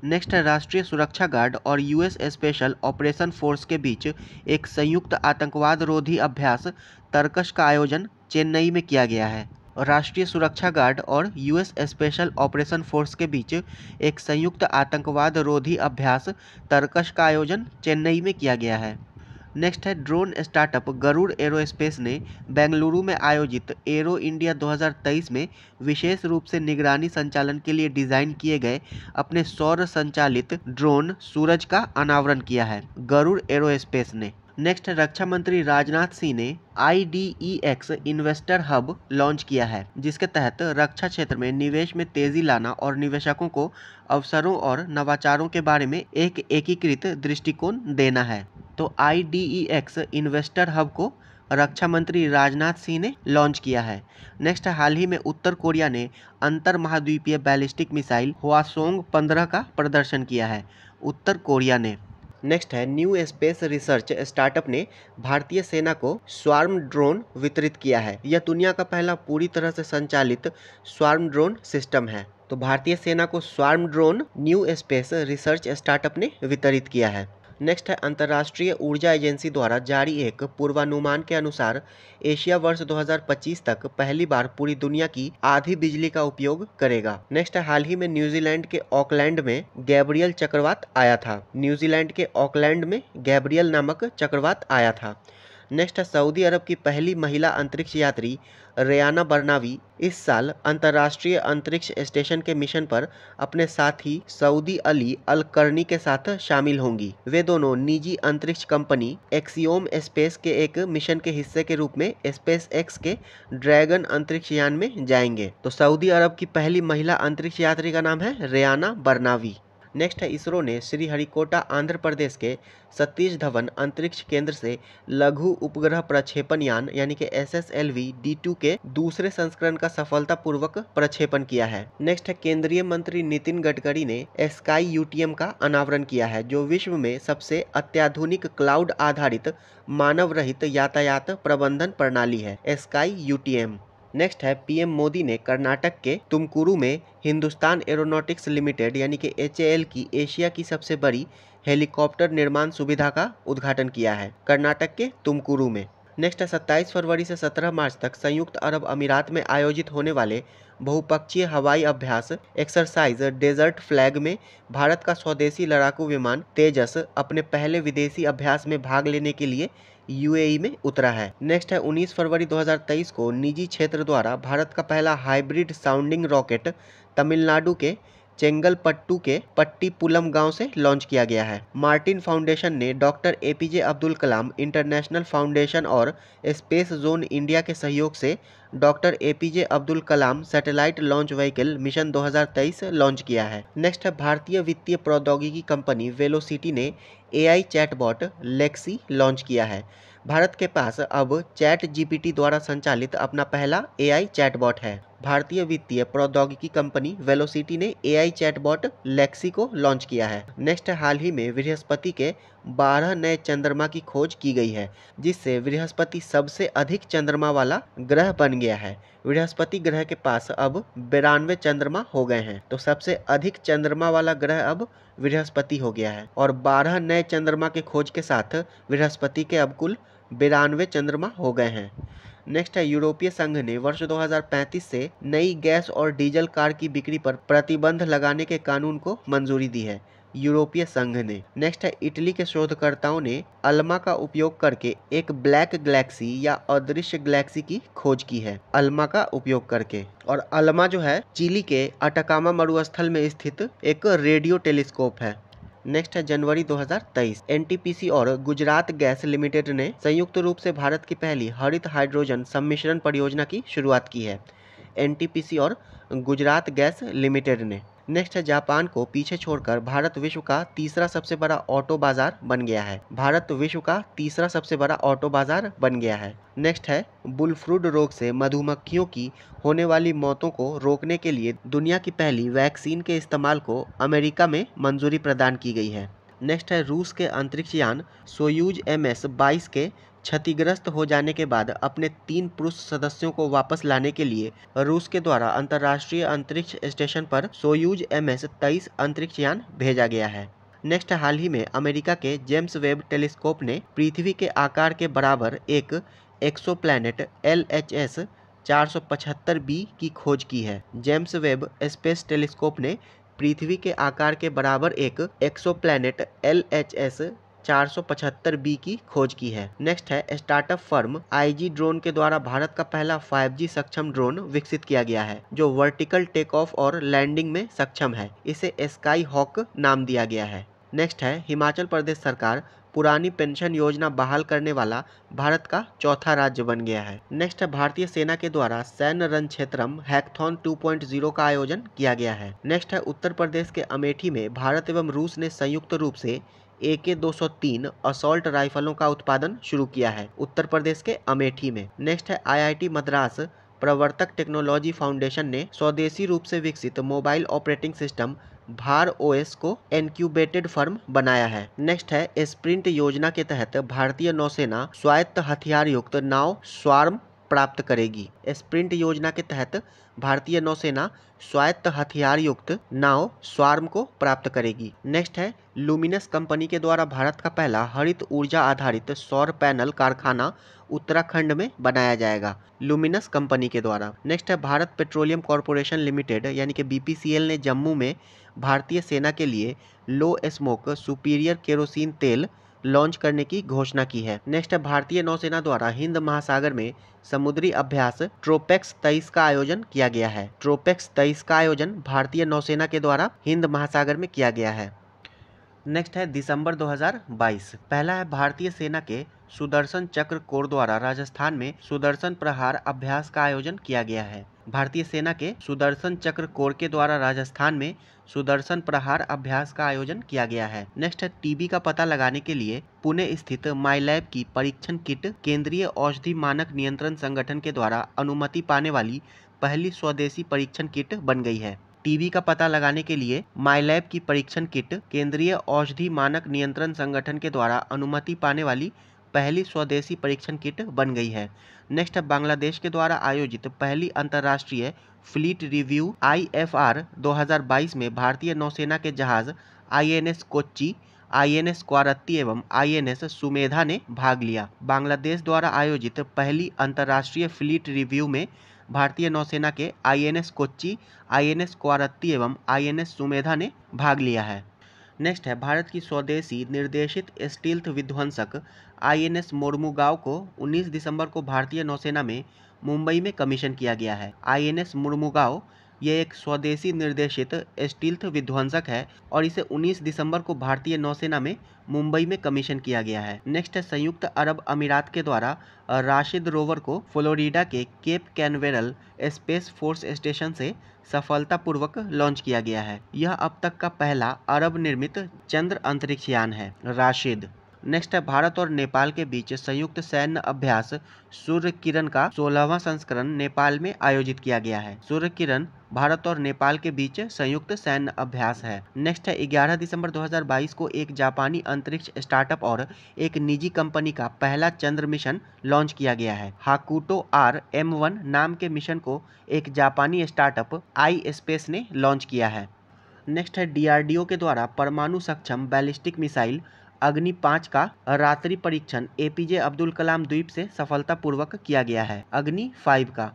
नेक्स्ट है राष्ट्रीय सुरक्षा गार्ड और US स्पेशल ऑपरेशन फोर्स के बीच एक संयुक्त आतंकवाद रोधी अभ्यास तर्कश का आयोजन चेन्नई में किया गया है। राष्ट्रीय सुरक्षा गार्ड और US स्पेशल ऑपरेशन फोर्स के बीच एक संयुक्त आतंकवाद रोधी अभ्यास तर्कश का आयोजन चेन्नई में किया गया है। नेक्स्ट है ड्रोन स्टार्टअप गरुड़ एरोस्पेस ने बेंगलुरु में आयोजित एरो इंडिया 2023 में विशेष रूप से निगरानी संचालन के लिए डिजाइन किए गए अपने सौर संचालित ड्रोन सूरज का अनावरण किया है, गरुड़ एरोस्पेस ने। नेक्स्ट रक्षा मंत्री राजनाथ सिंह ने IDEX इन्वेस्टर हब लॉन्च किया है, जिसके तहत रक्षा क्षेत्र में निवेश में तेजी लाना और निवेशकों को अवसरों और नवाचारों के बारे में एक एकीकृत दृष्टिकोण देना है। तो IDEX इन्वेस्टर हब को रक्षा मंत्री राजनाथ सिंह ने लॉन्च किया है। नेक्स्ट हाल ही में उत्तर कोरिया ने अंतर महाद्वीपीय बैलिस्टिक मिसाइल हवासोंग 15 का प्रदर्शन किया है, उत्तर कोरिया ने। नेक्स्ट है न्यू स्पेस रिसर्च स्टार्टअप ने भारतीय सेना को स्वार्म ड्रोन वितरित किया है। यह दुनिया का पहला पूरी तरह से संचालित स्वार्म ड्रोन सिस्टम है। तो भारतीय सेना को swarm drone new space research startup ने वितरित किया है। नेक्स्ट है अंतर्राष्ट्रीय ऊर्जा एजेंसी द्वारा जारी एक पूर्वानुमान के अनुसार एशिया वर्ष 2025 तक पहली बार पूरी दुनिया की आधी बिजली का उपयोग करेगा। नेक्स्ट है हाल ही में न्यूजीलैंड के ऑकलैंड में गैब्रियल चक्रवात आया था। न्यूजीलैंड के ऑकलैंड में गैब्रियल नामक चक्रवात आया था। नेक्स्ट है सऊदी अरब की पहली महिला अंतरिक्ष यात्री रेयाना बरनावी इस साल अंतर्राष्ट्रीय अंतरिक्ष स्टेशन के मिशन पर अपने साथी सऊदी अली अल करनी के साथ शामिल होंगी। वे दोनों निजी अंतरिक्ष कंपनी एक्सियोम स्पेस के एक मिशन के हिस्से के रूप में स्पेस एक्स के ड्रैगन अंतरिक्ष यान में जाएंगे। तो सऊदी अरब की पहली महिला अंतरिक्ष यात्री का नाम है रेयाना बरनावी। नेक्स्ट है इसरो ने श्रीहरिकोटा आंध्र प्रदेश के सतीश धवन अंतरिक्ष केंद्र से लघु उपग्रह प्रक्षेपण यान यानी कि SSLV D2 के दूसरे संस्करण का सफलतापूर्वक प्रक्षेपण किया है। नेक्स्ट है केंद्रीय मंत्री नितिन गडकरी ने स्काई UTM का अनावरण किया है, जो विश्व में सबसे अत्याधुनिक क्लाउड आधारित मानव रहित यातायात प्रबंधन प्रणाली है, स्काई UTM। नेक्स्ट है पीएम मोदी ने कर्नाटक के तुमकुरू में हिंदुस्तान एरोनॉटिक्स लिमिटेड यानी कि HAL की एशिया की सबसे बड़ी हेलीकॉप्टर निर्माण सुविधा का उद्घाटन किया है, कर्नाटक के तुमकुरू में। नेक्स्ट है 27 फरवरी से 17 मार्च तक संयुक्त अरब अमीरात में आयोजित होने वाले बहुपक्षीय हवाई अभ्यास एक्सरसाइज डेजर्ट फ्लैग में भारत का स्वदेशी लड़ाकू विमान तेजस अपने पहले विदेशी अभ्यास में भाग लेने के लिए UAE में उतरा है। नेक्स्ट है 19 फरवरी 2023 को निजी क्षेत्र द्वारा भारत का पहला हाइब्रिड साउंडिंग रॉकेट तमिलनाडु के चेंगलपट्टू के पट्टीपुलम गांव से लॉन्च किया गया है। मार्टिन फाउंडेशन ने doctor APJ Abdul Kalam international foundation और स्पेस जोन इंडिया के सहयोग से doctor APJ Abdul Kalam satellite launch vehicle mission 2023 launch किया है। नेक्स्ट है भारतीय वित्तीय प्रौद्योगिकी कंपनी वेलोसिटी ने AI चैटबॉट लेक्सी लॉन्च किया है। भारत के पास अब ChatGPT द्वारा संचालित अपना पहला AI चैटबॉट है। भारतीय वित्तीय प्रौद्योगिकी कंपनी वेलोसिटी ने AI चैटबॉट लेक्सी को लॉन्च किया है। नेक्स्ट हाल ही में बृहस्पति के 12 नए चंद्रमा की खोज की गई है, जिससे बृहस्पति सबसे अधिक चंद्रमा वाला ग्रह बन गया है। बृहस्पति ग्रह के पास अब 92 चंद्रमा हो गए हैं, तो सबसे अधिक चंद्रमा वाला ग्रह अब बृहस्पति हो गया है और 12 नए चंद्रमा के खोज के साथ बृहस्पति के अब कुल 92 चंद्रमा हो गए हैं। नेक्स्ट है यूरोपीय संघ ने वर्ष 2035 से नई गैस और डीजल कार की बिक्री पर प्रतिबंध लगाने के कानून को मंजूरी दी है, यूरोपीय संघ ने। नेक्स्ट है इटली के शोधकर्ताओं ने अल्मा का उपयोग करके एक ब्लैक गैलेक्सी या अदृश्य गैलेक्सी की खोज की है, अल्मा का उपयोग करके। और अल्मा जो है चिली के अटाकामा मरुस्थल में स्थित एक रेडियो टेलीस्कोप है। नेक्स्ट है जनवरी 2023 NTPC और गुजरात गैस लिमिटेड ने संयुक्त रूप से भारत की पहली हरित हाइड्रोजन सम्मिश्रण परियोजना की शुरुआत की है, NTPC और गुजरात गैस लिमिटेड ने। नेक्स्ट है जापान को पीछे छोड़कर भारत विश्व का तीसरा सबसे बड़ा ऑटो बाजार बन गया है, भारत विश्व का तीसरा सबसे बड़ा ऑटो बाजार बन गया है। नेक्स्ट है बुलफ्रूड रोग से मधुमक्खियों की होने वाली मौतों को रोकने के लिए दुनिया की पहली वैक्सीन के इस्तेमाल को अमेरिका में मंजूरी प्रदान की गई है। नेक्स्ट है रूस के अंतरिक्ष यान सोयूज MS-22 के क्षतिग्रस्त हो जाने के बाद अपने 3 पुरुष सदस्यों को वापस लाने के लिए रूस के द्वारा अंतर्राष्ट्रीय अंतरिक्ष स्टेशन पर सोयूज MS-23 अंतरिक्ष यान भेजा गया है। नेक्स्ट हाल ही में अमेरिका के जेम्स वेब टेलीस्कोप ने पृथ्वी के आकार के बराबर एक एक्सोप्लैनेट LHS 475b की खोज की है। जेम्स वेब स्पेस टेलीस्कोप ने पृथ्वी के आकार के बराबर एक एक्सोप्लैनेट LHS 475b की खोज की है। नेक्स्ट है स्टार्टअप फर्म IG ड्रोन के द्वारा भारत का पहला 5G सक्षम ड्रोन विकसित किया गया है, जो वर्टिकल टेक ऑफ और लैंडिंग में सक्षम है। इसे स्काई हॉक नाम दिया गया है। नेक्स्ट है हिमाचल प्रदेश सरकार पुरानी पेंशन योजना बहाल करने वाला भारत का चौथा राज्य बन गया है। नेक्स्ट है भारतीय सेना के द्वारा सैन्य रणक्षेत्रम हैकथॉन 2.0 का आयोजन किया गया है। नेक्स्ट है उत्तर प्रदेश के अमेठी में भारत एवं रूस ने संयुक्त रूप से AK-203 असॉल्ट राइफलों का उत्पादन शुरू किया है, उत्तर प्रदेश के अमेठी में। नेक्स्ट है IIT मद्रास प्रवर्तक टेक्नोलॉजी फाउंडेशन ने स्वदेशी रूप से विकसित मोबाइल ऑपरेटिंग सिस्टम भार OS को इनक्यूबेटेड फर्म बनाया है। नेक्स्ट है स्प्रिंट योजना के तहत भारतीय नौसेना स्वायत्त हथियार युक्त नाव स्वार्म प्राप्त करेगी। स्प्रिंट योजना के तहत भारतीय नौसेना स्वायत्त हथियार युक्त नाव स्वार्म को प्राप्त करेगी। नेक्स्ट है लुमिनस कंपनी के द्वारा भारत का पहला हरित ऊर्जा आधारित सौर पैनल कारखाना उत्तराखंड में बनाया जाएगा, लुमिनस कंपनी के द्वारा। नेक्स्ट है भारत पेट्रोलियम कॉर्पोरेशन लिमिटेड यानी कि BPCL ने जम्मू में भारतीय सेना के लिए लो स्मोक सुपीरियर केरोसिन तेल लॉन्च करने की घोषणा की है। नेक्स्ट है, भारतीय नौसेना द्वारा हिंद महासागर में समुद्री अभ्यास ट्रोपेक्स 23 का आयोजन किया गया है। ट्रोपेक्स 23 का आयोजन भारतीय नौसेना के द्वारा हिंद महासागर में किया गया है। नेक्स्ट है दिसंबर 2022। पहला है, भारतीय सेना के सुदर्शन चक्र कोर द्वारा राजस्थान में सुदर्शन प्रहार अभ्यास का आयोजन किया गया है। भारतीय सेना के सुदर्शन चक्र कोर के द्वारा राजस्थान में सुदर्शन प्रहार अभ्यास का आयोजन किया गया है। नेक्स्ट है, टीबी का पता लगाने के लिए पुणे स्थित माईलैब की परीक्षण किट केंद्रीय औषधि मानक नियंत्रण संगठन के द्वारा अनुमति पाने वाली पहली स्वदेशी परीक्षण किट बन गई है। टीबी का पता लगाने के लिए माईलैब की परीक्षण किट केंद्रीय औषधि मानक नियंत्रण संगठन के द्वारा अनुमति पाने वाली पहली स्वदेशी परीक्षण किट बन गई है। नेक्स्ट है, बांग्लादेश के द्वारा आयोजित पहली अंतर्राष्ट्रीय फ्लीट रिव्यू IFR 2022 में भारतीय नौसेना के जहाज INS कोच्चि, INS क्वारत्ती एवं INS सुमेधा ने भाग लिया। बांग्लादेश द्वारा आयोजित पहली अंतर्राष्ट्रीय फ्लीट रिव्यू में भारतीय नौसेना के INS कोच्चि, INS क्वारत्ती एवं INS सुमेधा ने भाग लिया है। नेक्स्ट है, भारत की स्वदेशी निर्देशित स्टील्थ विध्वंसक INS मोर्मुगांव को 19 दिसंबर को भारतीय नौसेना में मुंबई में कमीशन किया गया है। INS मोर्मुगांव ये एक स्वदेशी निर्देशित स्टील्थ विध्वंसक है और इसे 19 दिसंबर को भारतीय नौसेना में मुंबई में कमीशन किया गया है। नेक्स्ट है, संयुक्त अरब अमीरात के द्वारा राशिद रोवर को फ्लोरिडा के Cape Canaveral space force station से सफलतापूर्वक लॉन्च किया गया है। यह अब तक का पहला अरब निर्मित चंद्र अंतरिक्ष यान है, राशिद। नेक्स्ट है, भारत और नेपाल के बीच संयुक्त सैन्य अभ्यास सूर्य किरण का 16वां संस्करण नेपाल में आयोजित किया गया है। सूर्य किरण भारत और नेपाल के बीच संयुक्त सैन्य अभ्यास है। नेक्स्ट है, 11 दिसंबर 2022 को एक जापानी अंतरिक्ष स्टार्टअप और एक निजी कंपनी का पहला चंद्र मिशन लॉन्च किया गया है। हाकुटो RM1 नाम के मिशन को एक जापानी स्टार्टअप iSpace ने लॉन्च किया है। नेक्स्ट है, DRDO के द्वारा परमाणु सक्षम बैलिस्टिक मिसाइल अग्नि 5 का रात्रि परीक्षण APJ अब्दुल कलाम द्वीप से सफलतापूर्वक किया गया है। अग्नि 5 का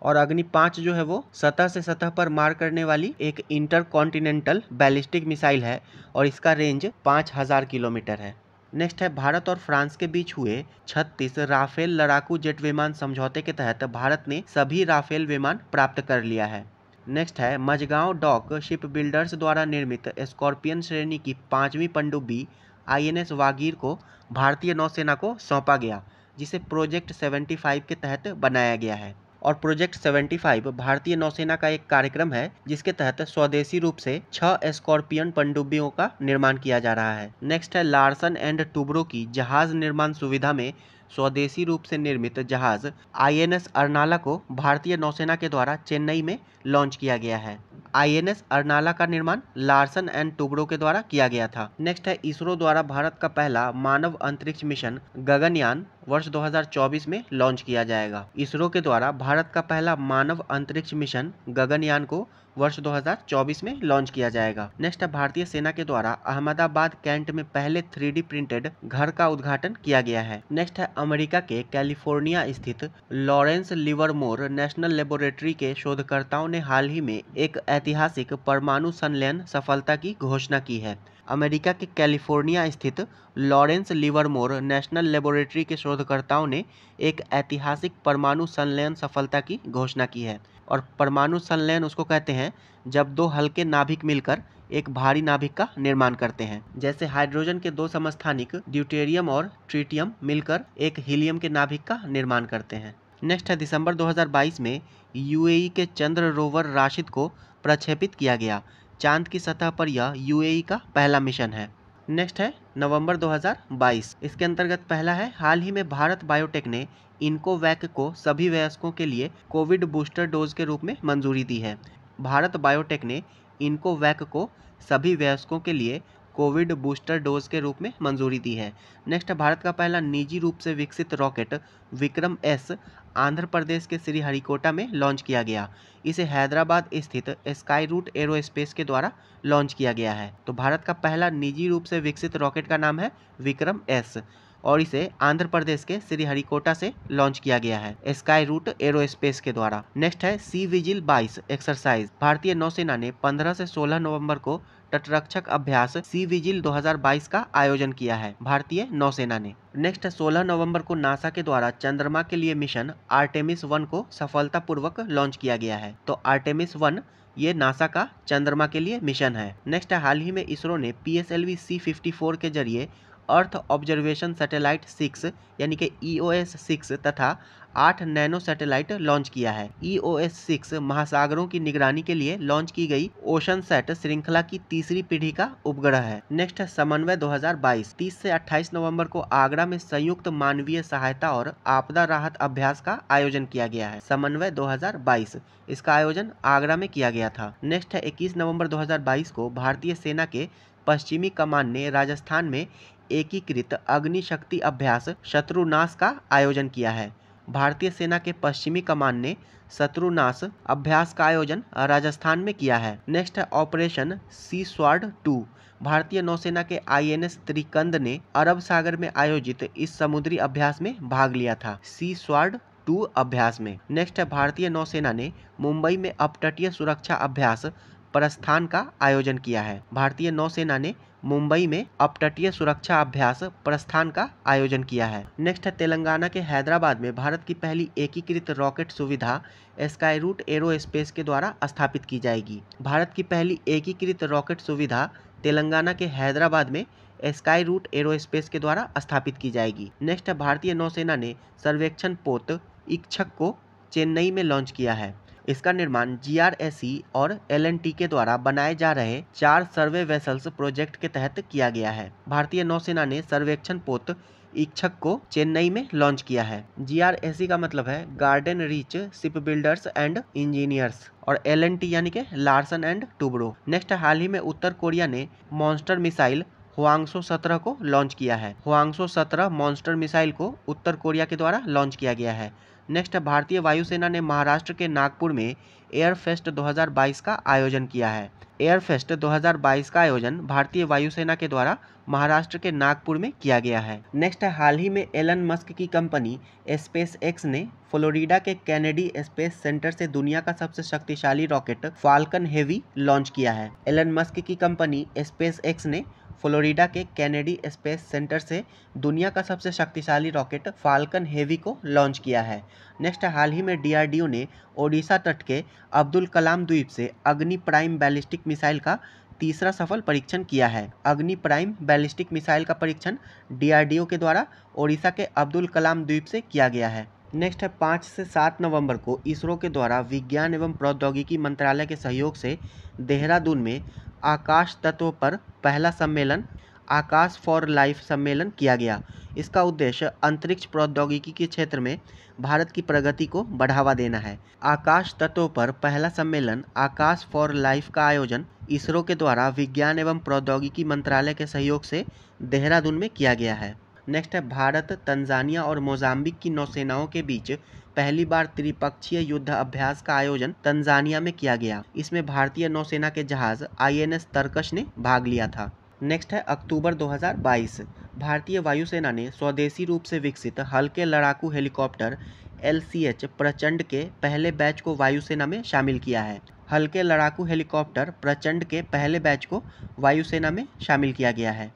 और अग्नि 5 जो है वो सतह से सतह पर मार करने वाली एक इंटरकॉन्टिनेंटल बैलिस्टिक मिसाइल है और इसका रेंज 5000 किलोमीटर है। नेक्स्ट है, भारत और फ्रांस के बीच हुए 36 राफेल लड़ाकू जेट विमान समझौते के तहत भारत ने सभी राफेल विमान प्राप्त कर लिया है। नेक्स्ट है, मझगांव डॉक शिप बिल्डर्स द्वारा निर्मित स्कॉर्पियन श्रेणी की 5वीं पनडुब्बी INS वागीर को भारतीय नौसेना को सौंपा गया, जिसे प्रोजेक्ट 75 के तहत बनाया गया है। और प्रोजेक्ट 75 भारतीय नौसेना का एक कार्यक्रम है जिसके तहत स्वदेशी रूप से 6 स्कॉर्पियन पनडुब्बियों का निर्माण किया जा रहा है। नेक्स्ट है, लार्सन एंड टुब्रो की जहाज निर्माण सुविधा में स्वदेशी रूप से निर्मित जहाज INS अर्नाला को भारतीय नौसेना के द्वारा चेन्नई में लॉन्च किया गया है। INS अर्नाला का निर्माण लार्सन एंड टुब्रो के द्वारा किया गया था। नेक्स्ट है, इसरो द्वारा भारत का पहला मानव अंतरिक्ष मिशन गगनयान वर्ष 2024 में लॉन्च किया जाएगा। इसरो के द्वारा भारत का पहला मानव अंतरिक्ष मिशन गगनयान को वर्ष 2024 में लॉन्च किया जाएगा। नेक्स्ट है, भारतीय सेना के द्वारा अहमदाबाद कैंट में पहले 3D प्रिंटेड घर का उद्घाटन किया गया है। नेक्स्ट है, अमेरिका के कैलिफोर्निया स्थित लॉरेंस लिवरमोर नेशनल लेबोरेटरी के शोधकर्ताओं ने हाल ही में एक ऐतिहासिक परमाणु संलयन सफलता की घोषणा की है। अमेरिका के कैलिफोर्निया स्थित लॉरेंस लिवरमोर नेशनल लेबोरेटरी के शोधकर्ताओं ने एक ऐतिहासिक परमाणु संलयन सफलता की घोषणा की है। और परमाणु संलयन उसको कहते हैं जब दो हल्के नाभिक मिलकर एक भारी नाभिक का निर्माण करते हैं। जैसे हाइड्रोजन के दो समस्थानिक ड्यूटेरियम और ट्रिटियम मिलकर एक हीलियम के नाभिक का निर्माण करते हैं। नेक्स्ट है, दिसंबर 2022 में UAE के चंद्र रोवर राशिद को प्रक्षेपित किया गया। चांद की सतह पर यह UAE का पहला मिशन है। नेक्स्ट है, नवंबर 2022। इसके अंतर्गत पहला है, हाल ही में भारत बायोटेक ने इनकोवैक को सभी वयस्कों के लिए कोविड बूस्टर डोज के रूप में मंजूरी दी है। भारत बायोटेक ने इनकोवैक को सभी वयस्कों के लिए कोविड बूस्टर डोज के रूप में मंजूरी दी है। नेक्स्ट, भारत का पहला निजी रूप से विकसित रॉकेट विक्रम S आंध्र प्रदेश के श्रीहरिकोटा में लॉन्च किया गया। इसे हैदराबाद स्थित स्काई रूट एरोस्पेस के द्वारा लॉन्च किया गया है। तो भारत का पहला निजी रूप से विकसित रॉकेट का नाम है विक्रम S और इसे आंध्र प्रदेश के श्रीहरिकोटा से लॉन्च किया गया है स्काई रूट एरोस्पेस के द्वारा। नेक्स्ट है, सी विजिल 22 एक्सरसाइज। भारतीय नौसेना ने 15 से 16 नवंबर को तटरक्षक अभ्यास सी विजिल 2022 का आयोजन किया है भारतीय नौसेना ने। नेक्स्ट 16 नवंबर को नासा के द्वारा चंद्रमा के लिए मिशन आर्टेमिस 1 को सफलतापूर्वक लॉन्च किया गया है। तो आर्टेमिस 1 ये नासा का चंद्रमा के लिए मिशन है। नेक्स्ट हाल ही में इसरो ने PSLV C-54 के जरिए अर्थ ऑब्जर्वेशन सैटेलाइट 6 यानी कि EOS 6 तथा 8 नैनो सैटेलाइट लॉन्च किया है। EOS 6 महासागरों की निगरानी के लिए लॉन्च की गई ओशनसैट श्रृंखला की तीसरी पीढ़ी का उपग्रह है। नेक्स्ट समन्वय 2022 30 से 28 नवंबर को आगरा में संयुक्त मानवीय सहायता और आपदा राहत अभ्यास का आयोजन किया गया है। समन्वय 2022 इसका आयोजन आगरा में किया गया था। नेक्स्ट है 21 नवंबर 2022 को भारतीय सेना के पश्चिमी कमान ने राजस्थान में एकीकृत अग्नि शक्ति अभ्यास शत्रुनाश का आयोजन किया है। भारतीय सेना के पश्चिमी कमान ने शत्रुनाश अभ्यास का आयोजन राजस्थान में किया है। नेक्स्ट है ऑपरेशन सी स्वॉर्ड 2। भारतीय नौसेना के INS त्रिकंद ने अरब सागर में आयोजित इस समुद्री अभ्यास में भाग लिया था, सी स्वॉर्ड 2 अभ्यास में। नेक्स्ट है भारतीय नौसेना ने मुंबई में अपतटीय सुरक्षा अभ्यास प्रस्थान का आयोजन किया है। भारतीय नौसेना ने मुंबई में अपतटीय सुरक्षा अभ्यास प्रस्थान का आयोजन किया है। नेक्स्ट है तेलंगाना के हैदराबाद में भारत की पहली एकीकृत रॉकेट सुविधा स्काई रूट एरोस्पेस के द्वारा स्थापित की जाएगी। भारत की पहली एकीकृत रॉकेट सुविधा तेलंगाना के हैदराबाद में स्काई रूट एरोस्पेस के द्वारा स्थापित की जाएगी। नेक्स्ट है भारतीय नौसेना ने सर्वेक्षण पोत इच्छक को चेन्नई में लॉन्च किया है। इसका निर्माण GRSE और LNT के द्वारा बनाए जा रहे 4 सर्वे वेसल्स प्रोजेक्ट के तहत किया गया है। भारतीय नौसेना ने सर्वेक्षण पोत इच्छक को चेन्नई में लॉन्च किया है। GRSE का मतलब है garden reach ship builders and engineers और LNT यानी कि लार्सन एंड टुब्रो। नेक्स्ट हाल ही में उत्तर कोरिया ने मॉन्स्टर मिसाइल हवांगसो 17 को लॉन्च किया है। हवांगसो 17 मॉन्स्टर मिसाइल को उत्तर कोरिया के द्वारा लॉन्च किया गया है। नेक्स्ट भारतीय वायुसेना ने महाराष्ट्र के नागपुर में एयरफेस्ट 2022 का आयोजन किया है। एयरफेस्ट 2022 का आयोजन भारतीय वायुसेना के द्वारा महाराष्ट्र के नागपुर में किया गया है। नेक्स्ट हाल ही में एलन मस्क की कंपनी SpaceX ने फ्लोरिडा के कैनेडी स्पेस सेंटर से दुनिया का सबसे शक्तिशाली रॉकेट फाल्कन हेवी लॉन्च किया है। एलन मस्क की कंपनी SpaceX ने फ्लोरिडा के कैनेडी स्पेस सेंटर से दुनिया का सबसे शक्तिशाली रॉकेट फाल्कन हेवी को लॉन्च किया है। नेक्स्ट हाल ही में DRDO ने ओडिशा तट के अब्दुल कलाम द्वीप से अग्नि प्राइम बैलिस्टिक मिसाइल का तीसरा सफल परीक्षण किया है। अग्नि प्राइम बैलिस्टिक मिसाइल का परीक्षण DRDO के द्वारा ओडिशा के अब्दुल कलाम द्वीप से किया गया है। नेक्स्ट है 5 से 7 नवंबर को इसरो के द्वारा विज्ञान एवं प्रौद्योगिकी मंत्रालय के सहयोग से देहरादून में आकाश तत्व पर पहला सम्मेलन आकाश फॉर लाइफ सम्मेलन किया गया। इसका उद्देश्य अंतरिक्ष प्रौद्योगिकी के क्षेत्र में भारत की प्रगति को बढ़ावा देना है। आकाश तत्व पर पहला सम्मेलन आकाश फॉर लाइफ का आयोजन इसरो के द्वारा विज्ञान एवं प्रौद्योगिकी मंत्रालय के सहयोग से देहरादून में किया गया है। नेक्स्ट है भारत, तंजानिया और मोजाम्बिक की नौसेनाओं के बीच पहली बार त्रिपक्षीय युद्ध अभ्यास का आयोजन तंजानिया में किया गया। इसमें भारतीय नौसेना के जहाज INS तरकश ने भाग लिया था। नेक्स्ट है अक्टूबर 2022। भारतीय वायुसेना ने स्वदेशी रूप से विकसित हल्के लड़ाकू हेलीकॉप्टर LCH प्रचंड के पहले बैच को वायुसेना में शामिल किया है। हल्के लड़ाकू हेलीकॉप्टर प्रचंड के पहले बैच को वायुसेना में शामिल किया गया है।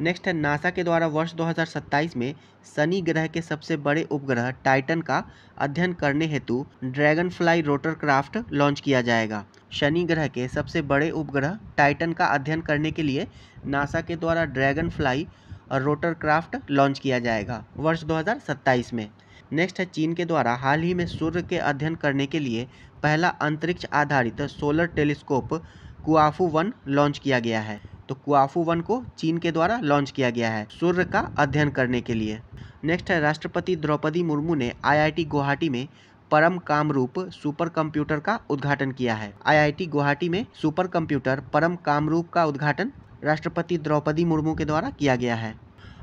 नेक्स्ट है नासा के द्वारा वर्ष 2027 में शनि ग्रह के सबसे बड़े उपग्रह टाइटन का अध्ययन करने हेतु ड्रैगन फ्लाई रोटरक्राफ्ट लॉन्च किया जाएगा। शनि ग्रह के सबसे बड़े उपग्रह टाइटन का अध्ययन करने के लिए नासा के द्वारा ड्रैगन फ्लाई रोटरक्राफ्ट लॉन्च किया जाएगा वर्ष 2027 में। नेक्स्ट है चीन के द्वारा हाल ही में सूर्य के अध्ययन करने के लिए पहला अंतरिक्ष आधारित सोलर टेलीस्कोप कुआफू 1 लॉन्च किया गया है। तो कुआफू 1 को चीन के द्वारा लॉन्च किया गया है सूर्य का अध्ययन करने के लिए। नेक्स्ट है राष्ट्रपति द्रौपदी मुर्मू ने IIT गुवाहाटी में परम कामरूप सुपर कंप्यूटर का उद्घाटन किया है। IIT गुवाहाटी में सुपर कंप्यूटर परम कामरूप का उद्घाटन राष्ट्रपति द्रौपदी मुर्मू के द्वारा किया गया है।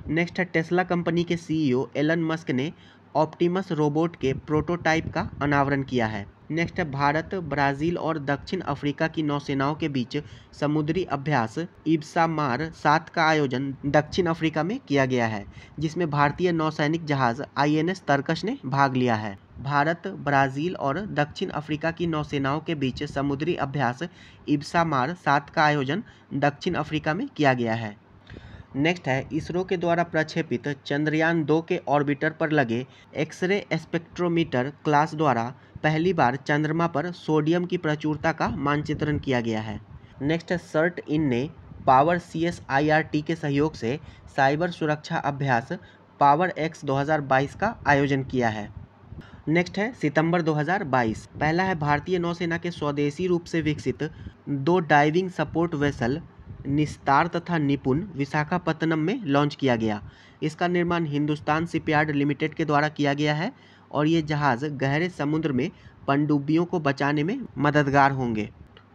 नेक्स्ट है टेस्ला कंपनी के CEO एलन मस्क ने ऑप्टिमस रोबोट के प्रोटोटाइप का अनावरण किया है। नेक्स्ट है भारत, ब्राजील और दक्षिण अफ्रीका की नौसेनाओं के बीच समुद्री अभ्यास इब्सामार 7 का आयोजन दक्षिण अफ्रीका में किया गया है, जिसमें भारतीय नौसैनिक जहाज INS तरकश ने भाग लिया है। भारत, ब्राजील और दक्षिण अफ्रीका की नौसेनाओं के बीच समुद्री अभ्यास इब्सामार 7 का आयोजन दक्षिण अफ्रीका में किया गया है। नेक्स्ट है, इसरो के द्वारा प्रक्षेपित चंद्रयान 2 के ऑर्बिटर पर लगे एक्सरे स्पेक्ट्रोमीटर क्लास द्वारा पहली बार चंद्रमा पर सोडियम की प्रचुरता का मानचित्रण किया गया है। नेक्स्ट है, सर्ट इन ने पावर CSIRT के सहयोग से साइबर सुरक्षा अभ्यास पावर X 2022 का आयोजन किया है। नेक्स्ट है, सितंबर 2022। पहला है, भारतीय नौसेना के स्वदेशी रूप से विकसित 2 डाइविंग सपोर्ट वेसल निस्तार तथा निपुण विशाखापत्तनम में लॉन्च किया गया। इसका निर्माण हिंदुस्तान शिपयार्ड लिमिटेड के द्वारा किया गया है और ये जहाज़ गहरे समुद्र में पनडुब्बियों को बचाने में मददगार होंगे।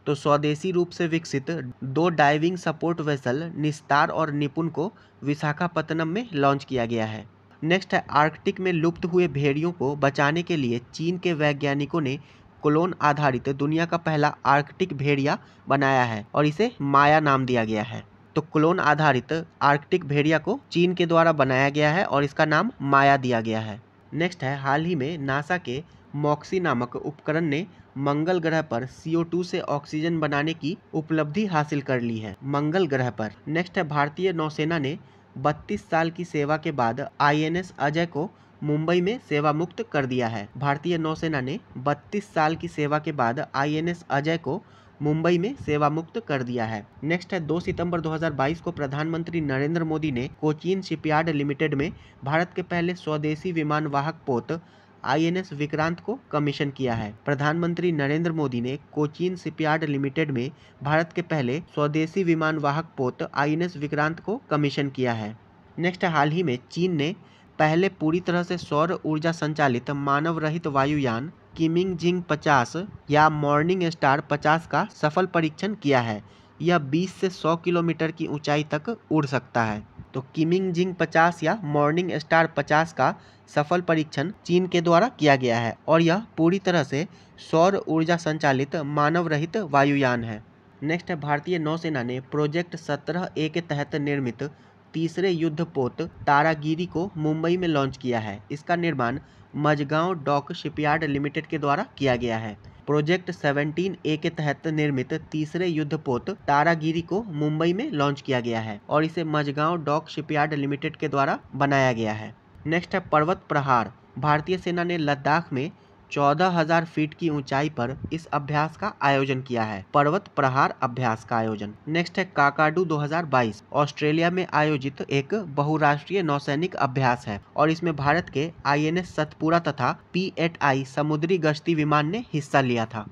तो स्वदेशी रूप से विकसित 2 डाइविंग सपोर्ट वेसल निस्तार और निपुण को विशाखापत्तनम में लॉन्च किया गया है। नेक्स्ट है, आर्कटिक में लुप्त हुए भेड़ियों को बचाने के लिए चीन के वैज्ञानिकों ने क्लोन आधारित दुनिया का पहला आर्कटिक भेड़िया बनाया है और इसे माया नाम दिया गया है। तो क्लोन आधारित आर्कटिक भेड़िया को चीन के द्वारा बनाया गया है और इसका नाम माया दिया गया है। नेक्स्ट है, हाल ही में नासा के मॉक्सी नामक उपकरण ने मंगल ग्रह पर CO2 से ऑक्सीजन बनाने की उपलब्धि हासिल कर ली है, मंगल ग्रह पर। नेक्स्ट है, भारतीय नौसेना ने 32 साल की सेवा के बाद INS अजय को मुंबई में सेवा मुक्त कर दिया है। भारतीय नौसेना ने 32 साल की सेवा के बाद INS अजय को मुंबई में सेवा मुक्त कर दिया है। नेक्स्ट है, 2 सितंबर 2022 को प्रधानमंत्री नरेंद्र मोदी ने कोचीन शिपयार्ड लिमिटेड में भारत के पहले स्वदेशी विमान वाहक पोत INS विक्रांत को कमीशन किया है। प्रधानमंत्री नरेंद्र मोदी ने कोचीन शिपयार्ड लिमिटेड में भारत के पहले स्वदेशी विमान वाहक पोत INS विक्रांत को कमीशन किया है। नेक्स्ट, हाल ही में चीन ने पहले पूरी तरह से सौर ऊर्जा संचालित मानव रहित वायुयान किमिंगजिंग 50 या मॉर्निंग स्टार 50 का सफल परीक्षण किया है। यह 20 से 100 किलोमीटर की ऊंचाई तक उड़ सकता है। तो किमिंगजिंग 50 या मॉर्निंग स्टार 50 का सफल परीक्षण चीन के द्वारा किया गया है और यह पूरी तरह से सौर ऊर्जा संचालित मानव रहित वायुयान है। नेक्स्ट है, भारतीय नौसेना ने प्रोजेक्ट 17A के तहत निर्मित तीसरे युद्धपोत तारागिरी को मुंबई में लॉन्च किया है। इसका निर्माण मझगांव डॉक शिपयार्ड लिमिटेड के द्वारा किया गया है। प्रोजेक्ट 17A के तहत निर्मित तीसरे युद्धपोत तारागिरी को मुंबई में लॉन्च किया गया है और इसे मझगांव डॉक शिपयार्ड लिमिटेड के द्वारा बनाया गया है। नेक्स्ट है, पर्वत प्रहार। भारतीय सेना ने लद्दाख में 14,000 फीट की ऊंचाई पर इस अभ्यास का आयोजन किया है, पर्वत प्रहार अभ्यास का आयोजन। नेक्स्ट है, काकाडू 2022 ऑस्ट्रेलिया में आयोजित एक बहुराष्ट्रीय नौसैनिक अभ्यास है और इसमें भारत के INS सतपुरा तथा P-8I समुद्री गश्ती विमान ने हिस्सा लिया था।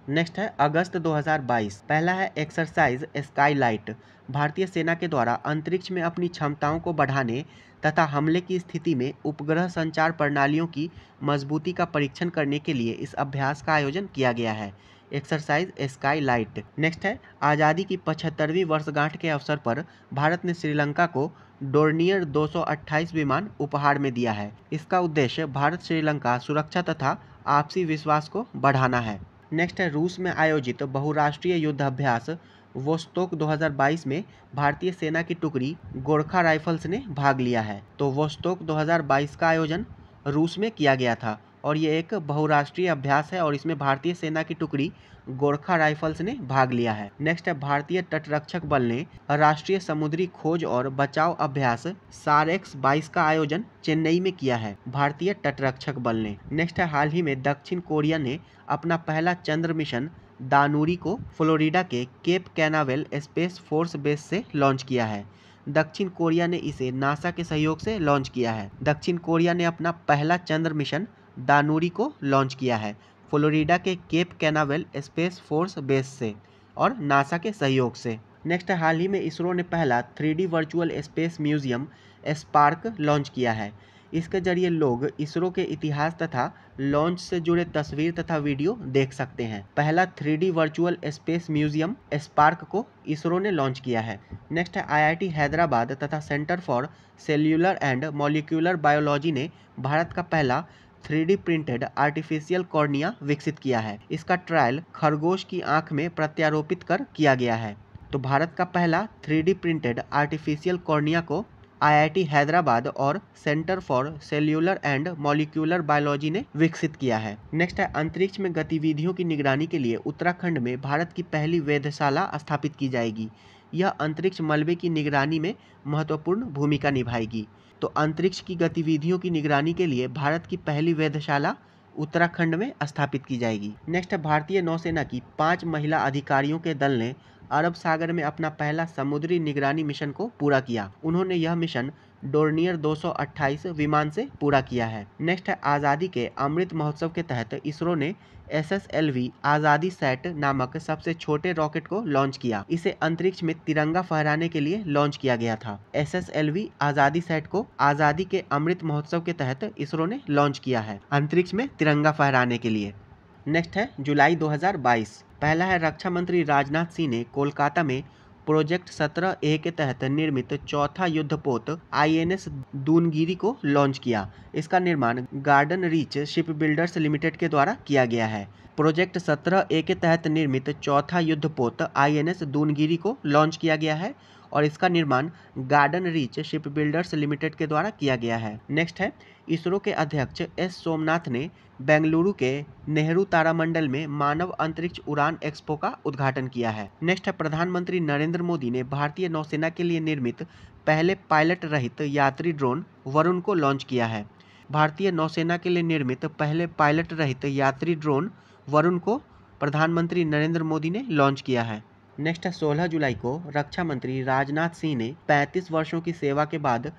नेक्स्ट है, अगस्त 2022। पहला है, एक्सरसाइज स्काईलाइट। भारतीय सेना के द्वारा अंतरिक्ष में अपनी क्षमताओं को बढ़ाने तथा हमले की स्थिति में उपग्रह संचार प्रणालियों की मजबूती का परीक्षण करने के लिए इस अभ्यास का आयोजन किया गया है, एक्सरसाइज स्काईलाइट। नेक्स्ट है, आज़ादी की 75वीं वर्षगांठ के अवसर पर भारत ने श्रीलंका को डोर्नियर 228 विमान उपहार में दिया है। इसका उद्देश्य भारत श्रीलंका सुरक्षा तथा आपसी विश्वास को बढ़ाना है। नेक्स्ट है, रूस में आयोजित बहुराष्ट्रीय युद्ध अभ्यास वोस्तोक 2022 में भारतीय सेना की टुकड़ी गोरखा राइफल्स ने भाग लिया है। तो वोस्तोक 2022 का आयोजन रूस में किया गया था और ये एक बहुराष्ट्रीय अभ्यास है और इसमें भारतीय सेना की टुकड़ी गोरखा राइफल्स ने भाग लिया है। नेक्स्ट है, भारतीय तटरक्षक बल ने राष्ट्रीय समुद्री खोज और बचाव अभ्यास SAR-X-22 का आयोजन चेन्नई में किया है, भारतीय तटरक्षक बल ने। नेक्स्ट है, हाल ही में दक्षिण कोरिया ने अपना पहला चंद्र मिशन दानुरी को फ्लोरिडा के केप कैनावेल स्पेस फोर्स बेस से लॉन्च किया है। दक्षिण कोरिया ने इसे नासा के सहयोग से लॉन्च किया है। दक्षिण कोरिया ने अपना पहला चंद्र मिशन दानुरी को लॉन्च किया है फ्लोरिडा के केप कैनावेल स्पेस फोर्स बेस से और नासा के सहयोग से। नेक्स्ट, हाल ही में इसरो ने पहला 3D virtual space museum spark launch किया है। इसके जरिए लोग इसरो के इतिहास तथा लॉन्च से जुड़े तस्वीर तथा वीडियो देख सकते हैं। पहला 3D virtual space museum spark को इसरो ने लॉन्च किया है। नेक्स्ट है, IIT हैदराबाद तथा centre for cellular and molecular biology ने भारत का पहला 3D प्रिंटेड आर्टिफिशियल कॉर्निया विकसित किया है। इसका ट्रायल खरगोश की आंख में प्रत्यारोपित कर किया गया है। तो भारत का पहला 3D प्रिंटेड आर्टिफिशियल कॉर्निया को IIT हैदराबाद और centre for cellular and molecular biology ने विकसित किया है। नेक्स्ट है, अंतरिक्ष में गतिविधियों की निगरानी के लिए उत्तराखंड में भारत की पहली वेधशाला स्थापित की जाएगी। यह अंतरिक्ष मलबे की निगरानी में महत्वपूर्ण भूमिका निभाएगी। तो अंतरिक्ष की गतिविधियों की निगरानी के लिए भारत की पहली वेधशाला उत्तराखंड में स्थापित की जाएगी। नेक्स्ट है, भारतीय नौसेना की 5 महिला अधिकारियों के दल ने अरब सागर में अपना पहला समुद्री निगरानी मिशन को पूरा किया। उन्होंने यह मिशन डोर्नियर 228 विमान से पूरा किया है। नेक्स्ट है, आज़ादी के अमृत महोत्सव के तहत इसरो ने SSLV आज़ादी सैट नामक सबसे छोटे रॉकेट को लॉन्च किया। इसे अंतरिक्ष में तिरंगा फहराने के लिए लॉन्च किया गया था। SSLV आज़ादी सैट को आज़ादी के अमृत महोत्सव के तहत इसरो ने लॉन्च किया है अंतरिक्ष में तिरंगा फहराने के लिए। नेक्स्ट है, जुलाई 2022। पहला है, रक्षा मंत्री राजनाथ सिंह ने कोलकाता में प्रोजेक्ट 17A के तहत निर्मित चौथा युद्धपोत INS दूनगिरी को लॉन्च किया। इसका निर्माण garden reach ship builders limited के द्वारा किया गया है। प्रोजेक्ट 17A के तहत निर्मित चौथा युद्धपोत INS दूनगिरी को लॉन्च किया गया है और इसका निर्माण garden reach ship builders limited के द्वारा किया गया है। नेक्स्ट है, इसरो के अध्यक्ष S सोमनाथ ने बेंगलुरु के नेहरू तारामंडल में मानव अंतरिक्ष उड़ान एक्सपो का उद्घाटन किया है। नेक्स्ट है, प्रधानमंत्री नरेंद्र मोदी ने भारतीय नौसेना के लिए निर्मित पहले पायलट रहित यात्री ड्रोन वरुण को लॉन्च किया है। भारतीय नौसेना के लिए निर्मित पहले पायलट रहित यात्री ड्रोन वरुण को प्रधानमंत्री नरेंद्र मोदी ने लॉन्च किया है। नेक्स्ट है, 16 जुलाई को रक्षा मंत्री राजनाथ सिंह ने 35 वर्षों की सेवा के बाद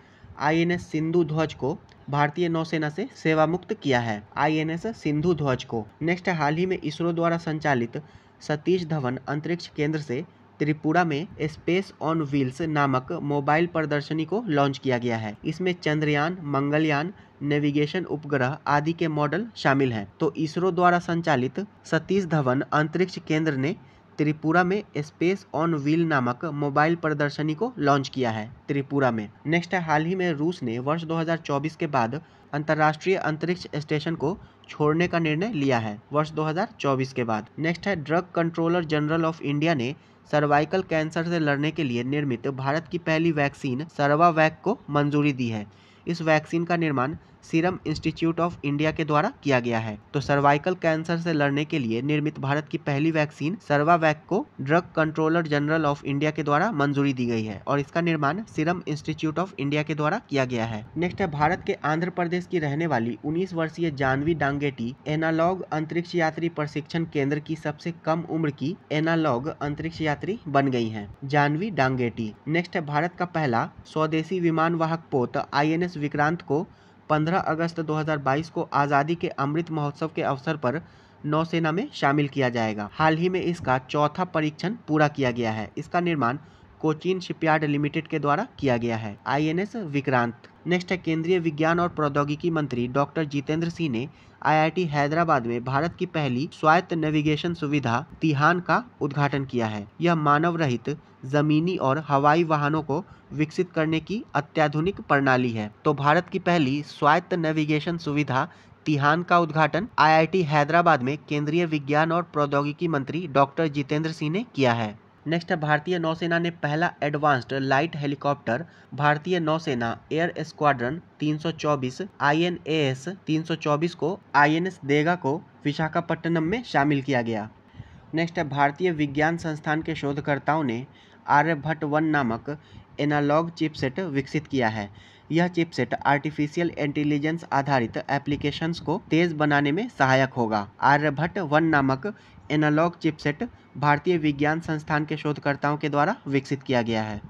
INS सिंधु ध्वज को भारतीय नौसेना से सेवा मुक्त किया है। INS सिंधु ध्वज को। नेक्स्ट है, हाल ही में इसरो द्वारा संचालित सतीश धवन अंतरिक्ष केंद्र से त्रिपुरा में स्पेस ऑन व्हील्स नामक मोबाइल प्रदर्शनी को लॉन्च किया गया है। इसमें चंद्रयान, मंगलयान, नेविगेशन उपग्रह आदि के मॉडल शामिल हैं। तो इसरो द्वारा संचालित सतीश धवन अंतरिक्ष केंद्र ने त्रिपुरा में स्पेस ऑन व्हील नामक मोबाइल प्रदर्शनी को लॉन्च किया है त्रिपुरा में। नेक्स्ट है, हाल ही में रूस ने वर्ष 2024 के बाद अंतर्राष्ट्रीय अंतरिक्ष स्टेशन को छोड़ने का निर्णय लिया है वर्ष 2024 के बाद। नेक्स्ट है, drug controller general of India ने सर्वाइकल कैंसर से लड़ने के लिए निर्मित भारत की पहली वैक्सीन सर्वावैक को मंजूरी दी है। इस वैक्सीन का निर्माण सीरम इंस्टीट्यूट ऑफ इंडिया के द्वारा किया गया है। तो सर्वाइकल कैंसर से लड़ने के लिए निर्मित भारत की पहली वैक्सीन सर्वावैक को drug controller general of India के द्वारा मंजूरी दी गई है और इसका निर्माण सीरम इंस्टीट्यूट ऑफ इंडिया के द्वारा किया गया है। नेक्स्ट है, भारत के आंध्र प्रदेश की रहने वाली 19 वर्षीय जानवी डांगेटी एनालॉग अंतरिक्ष यात्री प्रशिक्षण केंद्र की सबसे कम उम्र की एनालॉग अंतरिक्ष यात्री बन गई है, जानवी डांगेटी। नेक्स्ट है, भारत का पहला स्वदेशी विमान वाहक पोत INS विक्रांत को 15 अगस्त 2022 को आज़ादी के अमृत महोत्सव के अवसर पर नौसेना में शामिल किया जाएगा। हाल ही में इसका चौथा परीक्षण पूरा किया गया है। इसका निर्माण कोचीन शिपयार्ड लिमिटेड के द्वारा किया गया है, INS विक्रांत। नेक्स्ट है, केंद्रीय विज्ञान और प्रौद्योगिकी मंत्री डॉक्टर जितेंद्र सिंह ने IIT हैदराबाद में भारत की पहली स्वायत्त नेविगेशन सुविधा तिहान का उद्घाटन किया है। यह मानव रहित जमीनी और हवाई वाहनों को विकसित करने की अत्याधुनिक प्रणाली है। तो भारत की पहली स्वायत्त नेविगेशन सुविधा तिहान का उद्घाटन IIT हैदराबाद में केंद्रीय विज्ञान और प्रौद्योगिकी मंत्री डॉक्टर जितेंद्र सिंह ने किया है। नेक्स्ट है, भारतीय नौसेना ने पहला एडवांस्ड लाइट हेलीकॉप्टर भारतीय नौसेना एयर स्क्वाड्रन 324 INAS 324 को INS देगा को विशाखापट्टनम में शामिल किया गया। नेक्स्ट है, भारतीय विज्ञान संस्थान के शोधकर्ताओं ने आर्यभट्ट 1 नामक एनालॉग चिपसेट विकसित किया है। यह चिपसेट आर्टिफिशियल इंटेलिजेंस आधारित एप्लीकेशंस को तेज बनाने में सहायक होगा। आर्यभट्ट 1 नामक एनालॉग चिपसेट भारतीय विज्ञान संस्थान के शोधकर्ताओं के द्वारा विकसित किया गया है।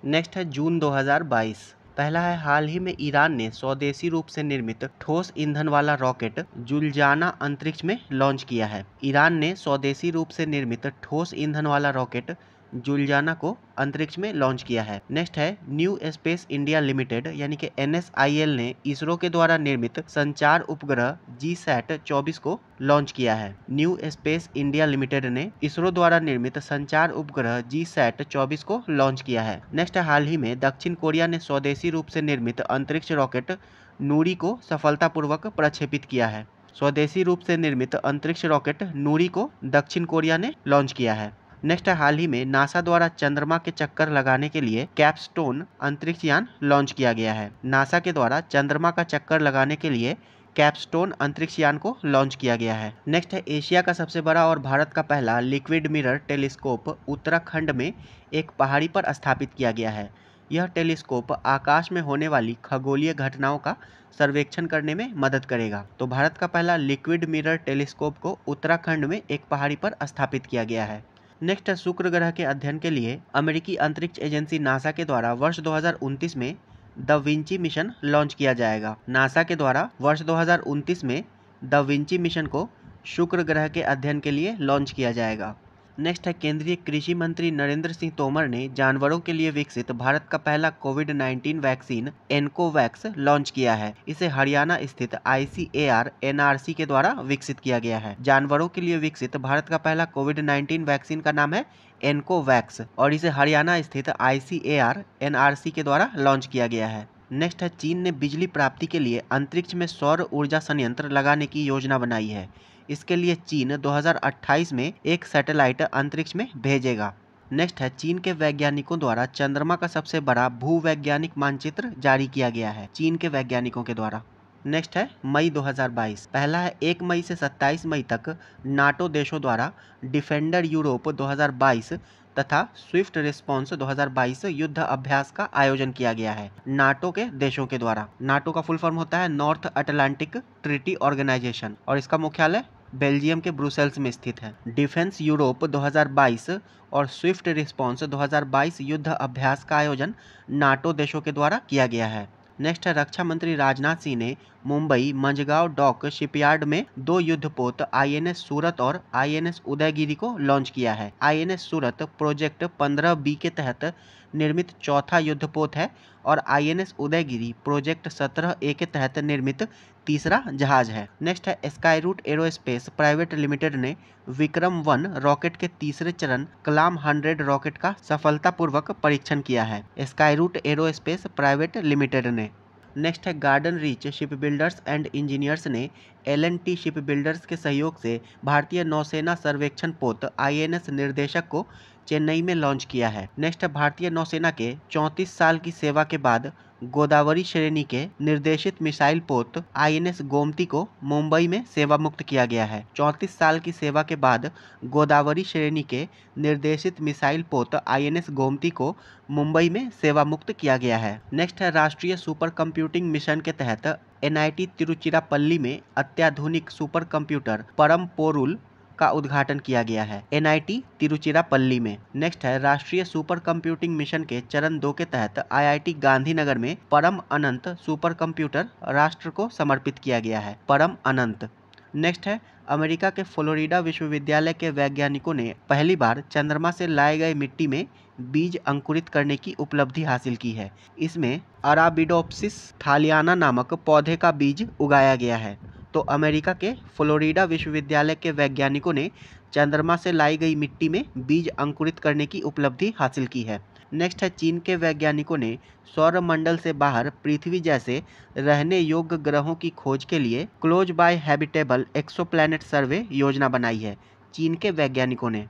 नेक्स्ट है, जून 2022। पहला है, हाल ही में ईरान ने स्वदेशी रूप से निर्मित ठोस ईंधन वाला रॉकेट जुलजाना अंतरिक्ष में लॉन्च किया है। ईरान ने स्वदेशी रूप से निर्मित ठोस ईंधन वाला रॉकेट जुलजाना को अंतरिक्ष में लॉन्च किया है। नेक्स्ट है, न्यू स्पेस इंडिया लिमिटेड यानी कि NSIL ने इसरो के द्वारा निर्मित संचार उपग्रह GSAT 24 को लॉन्च किया है। न्यू स्पेस इंडिया लिमिटेड ने इसरो द्वारा निर्मित संचार उपग्रह GSAT 24 को लॉन्च किया है। नेक्स्ट है, हाल ही में दक्षिण कोरिया ने स्वदेशी रूप से निर्मित अंतरिक्ष रॉकेट नूरी को सफलतापूर्वक प्रक्षेपित किया है। स्वदेशी रूप से निर्मित अंतरिक्ष रॉकेट नूरी को दक्षिण कोरिया ने लॉन्च किया है। नेक्स्ट है, हाल ही में नासा द्वारा चंद्रमा के चक्कर लगाने के लिए कैपस्टोन अंतरिक्ष यान लॉन्च किया गया है। नासा के द्वारा चंद्रमा का चक्कर लगाने के लिए कैपस्टोन अंतरिक्ष यान को लॉन्च किया गया है। नेक्स्ट है, एशिया का सबसे बड़ा और भारत का पहला लिक्विड मिरर टेलीस्कोप उत्तराखंड में एक पहाड़ी पर स्थापित किया गया है। यह टेलीस्कोप आकाश में होने वाली खगोलीय घटनाओं का सर्वेक्षण करने में मदद करेगा। तो भारत का पहला लिक्विड मिरर टेलीस्कोप को उत्तराखंड में एक पहाड़ी पर स्थापित किया गया है। नेक्स्ट है, शुक्र ग्रह के अध्ययन के लिए अमेरिकी अंतरिक्ष एजेंसी नासा के द्वारा वर्ष 2029 में द विंची मिशन लॉन्च किया जाएगा। नासा के द्वारा वर्ष 2029 में द विंची मिशन को शुक्र ग्रह के अध्ययन के लिए लॉन्च किया जाएगा। नेक्स्ट है, केंद्रीय कृषि मंत्री नरेंद्र सिंह तोमर ने जानवरों के लिए विकसित भारत का पहला कोविड-19 वैक्सीन एनकोवैक्स लॉन्च किया है। इसे हरियाणा स्थित ICAR NRC के द्वारा विकसित किया गया है। जानवरों के लिए विकसित भारत का पहला कोविड-19 वैक्सीन का नाम है एनकोवैक्स और इसे हरियाणा स्थित ICAR NRC के द्वारा लॉन्च किया गया है। नेक्स्ट है, चीन ने बिजली प्राप्ति के लिए अंतरिक्ष में सौर ऊर्जा संयंत्र लगाने की योजना बनाई है। इसके लिए चीन 2028 में एक सैटेलाइट अंतरिक्ष में भेजेगा। नेक्स्ट है, चीन के वैज्ञानिकों द्वारा चंद्रमा का सबसे बड़ा भूवैज्ञानिक मानचित्र जारी किया गया है, चीन के वैज्ञानिकों के द्वारा। नेक्स्ट है, मई 2022। पहला है, 1 मई से 27 मई तक नाटो देशों द्वारा डिफेंडर यूरोप 2022 तथा स्विफ्ट रिस्पॉन्स 2022 युद्ध अभ्यास का आयोजन किया गया है नाटो के देशों के द्वारा। नाटो का फुल फॉर्म होता है नॉर्थ अटलांटिक ट्रीटी ऑर्गेनाइजेशन और इसका मुख्यालय बेल्जियम के ब्रुसेल्स में स्थित है। डिफेंस यूरोप 2022 और स्विफ्ट रिस्पॉन्स 2022 युद्ध अभ्यास का आयोजन नाटो देशों के द्वारा किया गया है। नेक्स्ट है, रक्षा मंत्री राजनाथ सिंह ने मुंबई मंझगांव डॉक शिपयार्ड में 2 युद्धपोत INS सूरत और INS उदयगिरी को लॉन्च किया है। INS सूरत प्रोजेक्ट 15B के तहत निर्मित चौथा युद्धपोत है और INS उदयगिरी प्रोजेक्ट 17A के तहत निर्मित तीसरा जहाज है। नेक्स्ट है, स्काईरूट एरोस्पेस प्राइवेट लिमिटेड ने विक्रम-1 रॉकेट के तीसरे चरण कलाम 100 रॉकेट का सफलतापूर्वक परीक्षण किया है, स्काईरूट एरोस्पेस प्राइवेट लिमिटेड ने। नेक्स्ट है, garden reach ship builders and engineers ने L&T शिप बिल्डर्स के सहयोग से भारतीय नौसेना सर्वेक्षण पोत INS निर्देशक को चेन्नई में लॉन्च किया है। नेक्स्ट है, भारतीय नौसेना के 34 साल की सेवा के बाद गोदावरी श्रेणी के निर्देशित मिसाइल पोत INS गोमती को मुंबई में सेवा मुक्त किया गया है। 34 साल की सेवा के बाद गोदावरी श्रेणी के निर्देशित मिसाइल पोत INS गोमती को मुंबई में सेवा मुक्त किया गया है। नेक्स्ट है, राष्ट्रीय सुपर कंप्यूटिंग मिशन के तहत NIT तिरुचिरापल्ली में अत्याधुनिक सुपर कंप्यूटर परम पोरुल का उद्घाटन किया गया है, NIT तिरुचिरापल्ली में। नेक्स्ट है, राष्ट्रीय सुपर कंप्यूटिंग मिशन के चरण 2 के तहत IIT गांधीनगर में परम अनंत सुपर कंप्यूटर राष्ट्र को समर्पित किया गया है, परम अनंत। नेक्स्ट है, अमेरिका के फ्लोरिडा विश्वविद्यालय के वैज्ञानिकों ने पहली बार चंद्रमा से लाए गए मिट्टी में बीज अंकुरित करने की उपलब्धि हासिल की है। इसमें अराबिडोप्सिस थालियाना नामक पौधे का बीज उगाया गया है। तो अमेरिका के फ्लोरिडा विश्वविद्यालय के वैज्ञानिकों ने चंद्रमा से लाई गई मिट्टी में बीज अंकुरित करने की उपलब्धि हासिल की है। नेक्स्ट है, चीन के वैज्ञानिकों ने सौरमंडल से बाहर पृथ्वी जैसे रहने योग्य ग्रहों की खोज के लिए क्लोज बाय हैबिटेबल एक्सोप्लैनेट सर्वे योजना बनाई है, चीन के वैज्ञानिकों ने।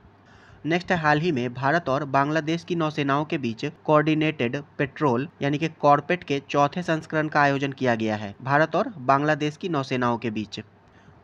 नेक्स्ट है, हाल ही में भारत और बांग्लादेश की नौसेनाओं के बीच कोऑर्डिनेटेड पेट्रोल यानी कि कॉर्पेट के चौथे संस्करण का आयोजन किया गया है, भारत और बांग्लादेश की नौसेनाओं के बीच।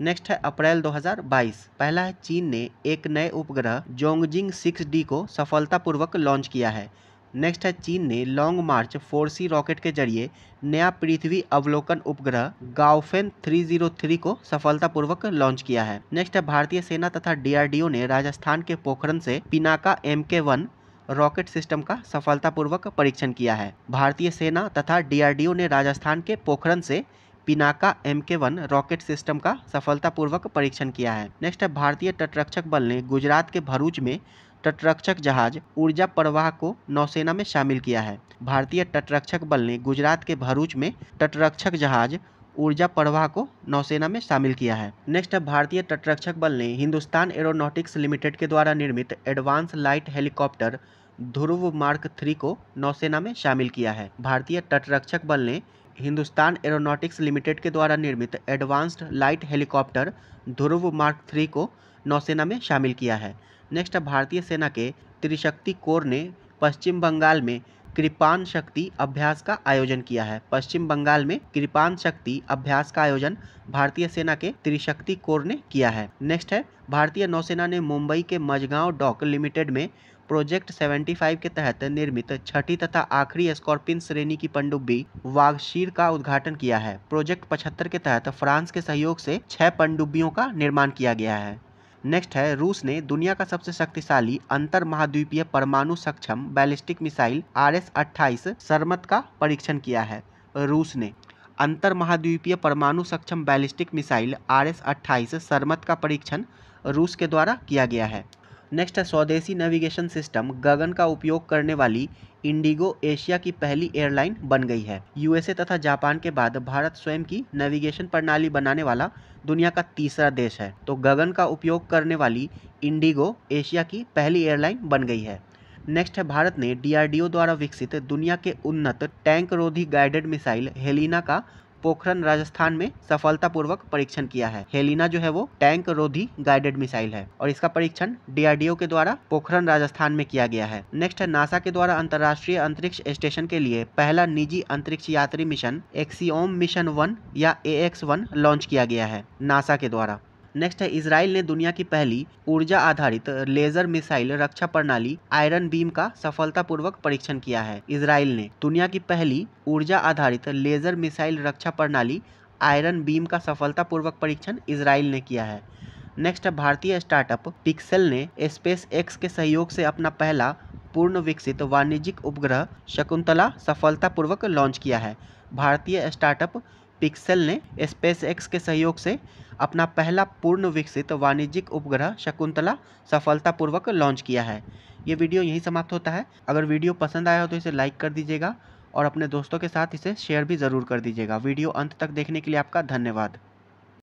नेक्स्ट है, अप्रैल 2022। पहला है, चीन ने एक नए उपग्रह जोंगजिंग 6D को सफलतापूर्वक लॉन्च किया है। नेक्स्ट है, चीन ने लॉन्ग मार्च 4C रॉकेट के जरिए नया पृथ्वी अवलोकन उपग्रह गाओफेन 303 को सफलतापूर्वक लॉन्च किया है। नेक्स्ट है, भारतीय सेना तथा DRDO ने राजस्थान के पोखरन से पिनाका MK1 रॉकेट सिस्टम का सफलतापूर्वक परीक्षण किया है। भारतीय सेना तथा DRDO ने राजस्थान के पोखरन से पिनाका MK1 रॉकेट सिस्टम का सफलतापूर्वक परीक्षण किया है। नेक्स्ट है, भारतीय तटरक्षक बल ने गुजरात के भरूच में तटरक्षक जहाज ऊर्जा प्रवाह को नौसेना में शामिल किया है। भारतीय तटरक्षक बल ने गुजरात के भरूच में तटरक्षक जहाज ऊर्जा प्रवाह को नौसेना में शामिल किया है। नेक्स्ट है, भारतीय तटरक्षक बल ने हिंदुस्तान एरोनॉटिक्स लिमिटेड के द्वारा निर्मित एडवांस लाइट हेलीकॉप्टर ध्रुव मार्क 3 को नौसेना में शामिल किया है। भारतीय तटरक्षक बल ने हिंदुस्तान एरोनॉटिक्स लिमिटेड के द्वारा निर्मित एडवांस्ड लाइट हेलीकॉप्टर ध्रुव मार्क 3 को नौसेना में शामिल किया है। नेक्स्ट है भारतीय सेना के त्रिशक्ति कोर ने पश्चिम बंगाल में कृपान शक्ति अभ्यास का आयोजन किया है। पश्चिम बंगाल में कृपान शक्ति अभ्यास का आयोजन भारतीय सेना के त्रिशक्ति कोर ने किया है। नेक्स्ट है भारतीय नौसेना ने मुंबई के मझगांव डॉक लिमिटेड में प्रोजेक्ट 75 के तहत निर्मित छठी तथा आखिरी स्कॉर्पिन श्रेणी की पनडुब्बी वागशीर का उद्घाटन किया है। प्रोजेक्ट 75 के तहत फ्रांस के सहयोग से 6 पनडुब्बियों का निर्माण किया गया है। नेक्स्ट है रूस ने दुनिया का सबसे शक्तिशाली अंतर महाद्वीपीय परमाणु सक्षम बैलिस्टिक मिसाइल RS-28 सरमत का परीक्षण किया है। रूस ने अंतर महाद्वीपीय परमाणु सक्षम बैलिस्टिक मिसाइल RS-28 सरमत का परीक्षण रूस के द्वारा किया गया है। नेक्स्ट है स्वदेशी नेविगेशन सिस्टम गगन का उपयोग करने वाली इंडिगो एशिया की पहली एयरलाइन बन गई है। यूएसए तथा जापान के बाद भारत स्वयं की नेविगेशन प्रणाली बनाने वाला दुनिया का तीसरा देश है। तो गगन का उपयोग करने वाली इंडिगो एशिया की पहली एयरलाइन बन गई है। नेक्स्ट है भारत ने DRDO द्वारा विकसित दुनिया के उन्नत टैंक रोधी गाइडेड मिसाइल हेलिना का पोखरन राजस्थान में सफलतापूर्वक परीक्षण किया है। हेलिना जो है वो टैंक रोधी गाइडेड मिसाइल है और इसका परीक्षण DRDO के द्वारा पोखरन राजस्थान में किया गया है। नेक्स्ट है नासा के द्वारा अंतर्राष्ट्रीय अंतरिक्ष स्टेशन के लिए पहला निजी अंतरिक्ष यात्री मिशन एक्सियोम मिशन 1 या AX-1 लॉन्च किया गया है नासा के द्वारा। नेक्स्ट है इजराइल ने दुनिया की पहली ऊर्जा आधारित लेजर मिसाइल रक्षा प्रणाली आयरन बीम का सफलतापूर्वक परीक्षण किया है। इजराइल ने दुनिया की पहली ऊर्जा आधारित लेजर मिसाइल रक्षा प्रणाली आयरन बीम का सफलतापूर्वक परीक्षण इजराइल ने किया है। नेक्स्ट है भारतीय स्टार्टअप पिक्सेल ने स्पेस एक्स के सहयोग से अपना पहला पूर्ण विकसित वाणिज्यिक उपग्रह शकुंतला सफलतापूर्वक लॉन्च किया है। भारतीय स्टार्टअप पिक्सेल ने स्पेस एक्स के सहयोग से अपना पहला पूर्ण विकसित वाणिज्यिक उपग्रह शकुंतला सफलतापूर्वक लॉन्च किया है। ये वीडियो यहीं समाप्त होता है। अगर वीडियो पसंद आया हो तो इसे लाइक कर दीजिएगा और अपने दोस्तों के साथ इसे शेयर भी ज़रूर कर दीजिएगा। वीडियो अंत तक देखने के लिए आपका धन्यवाद।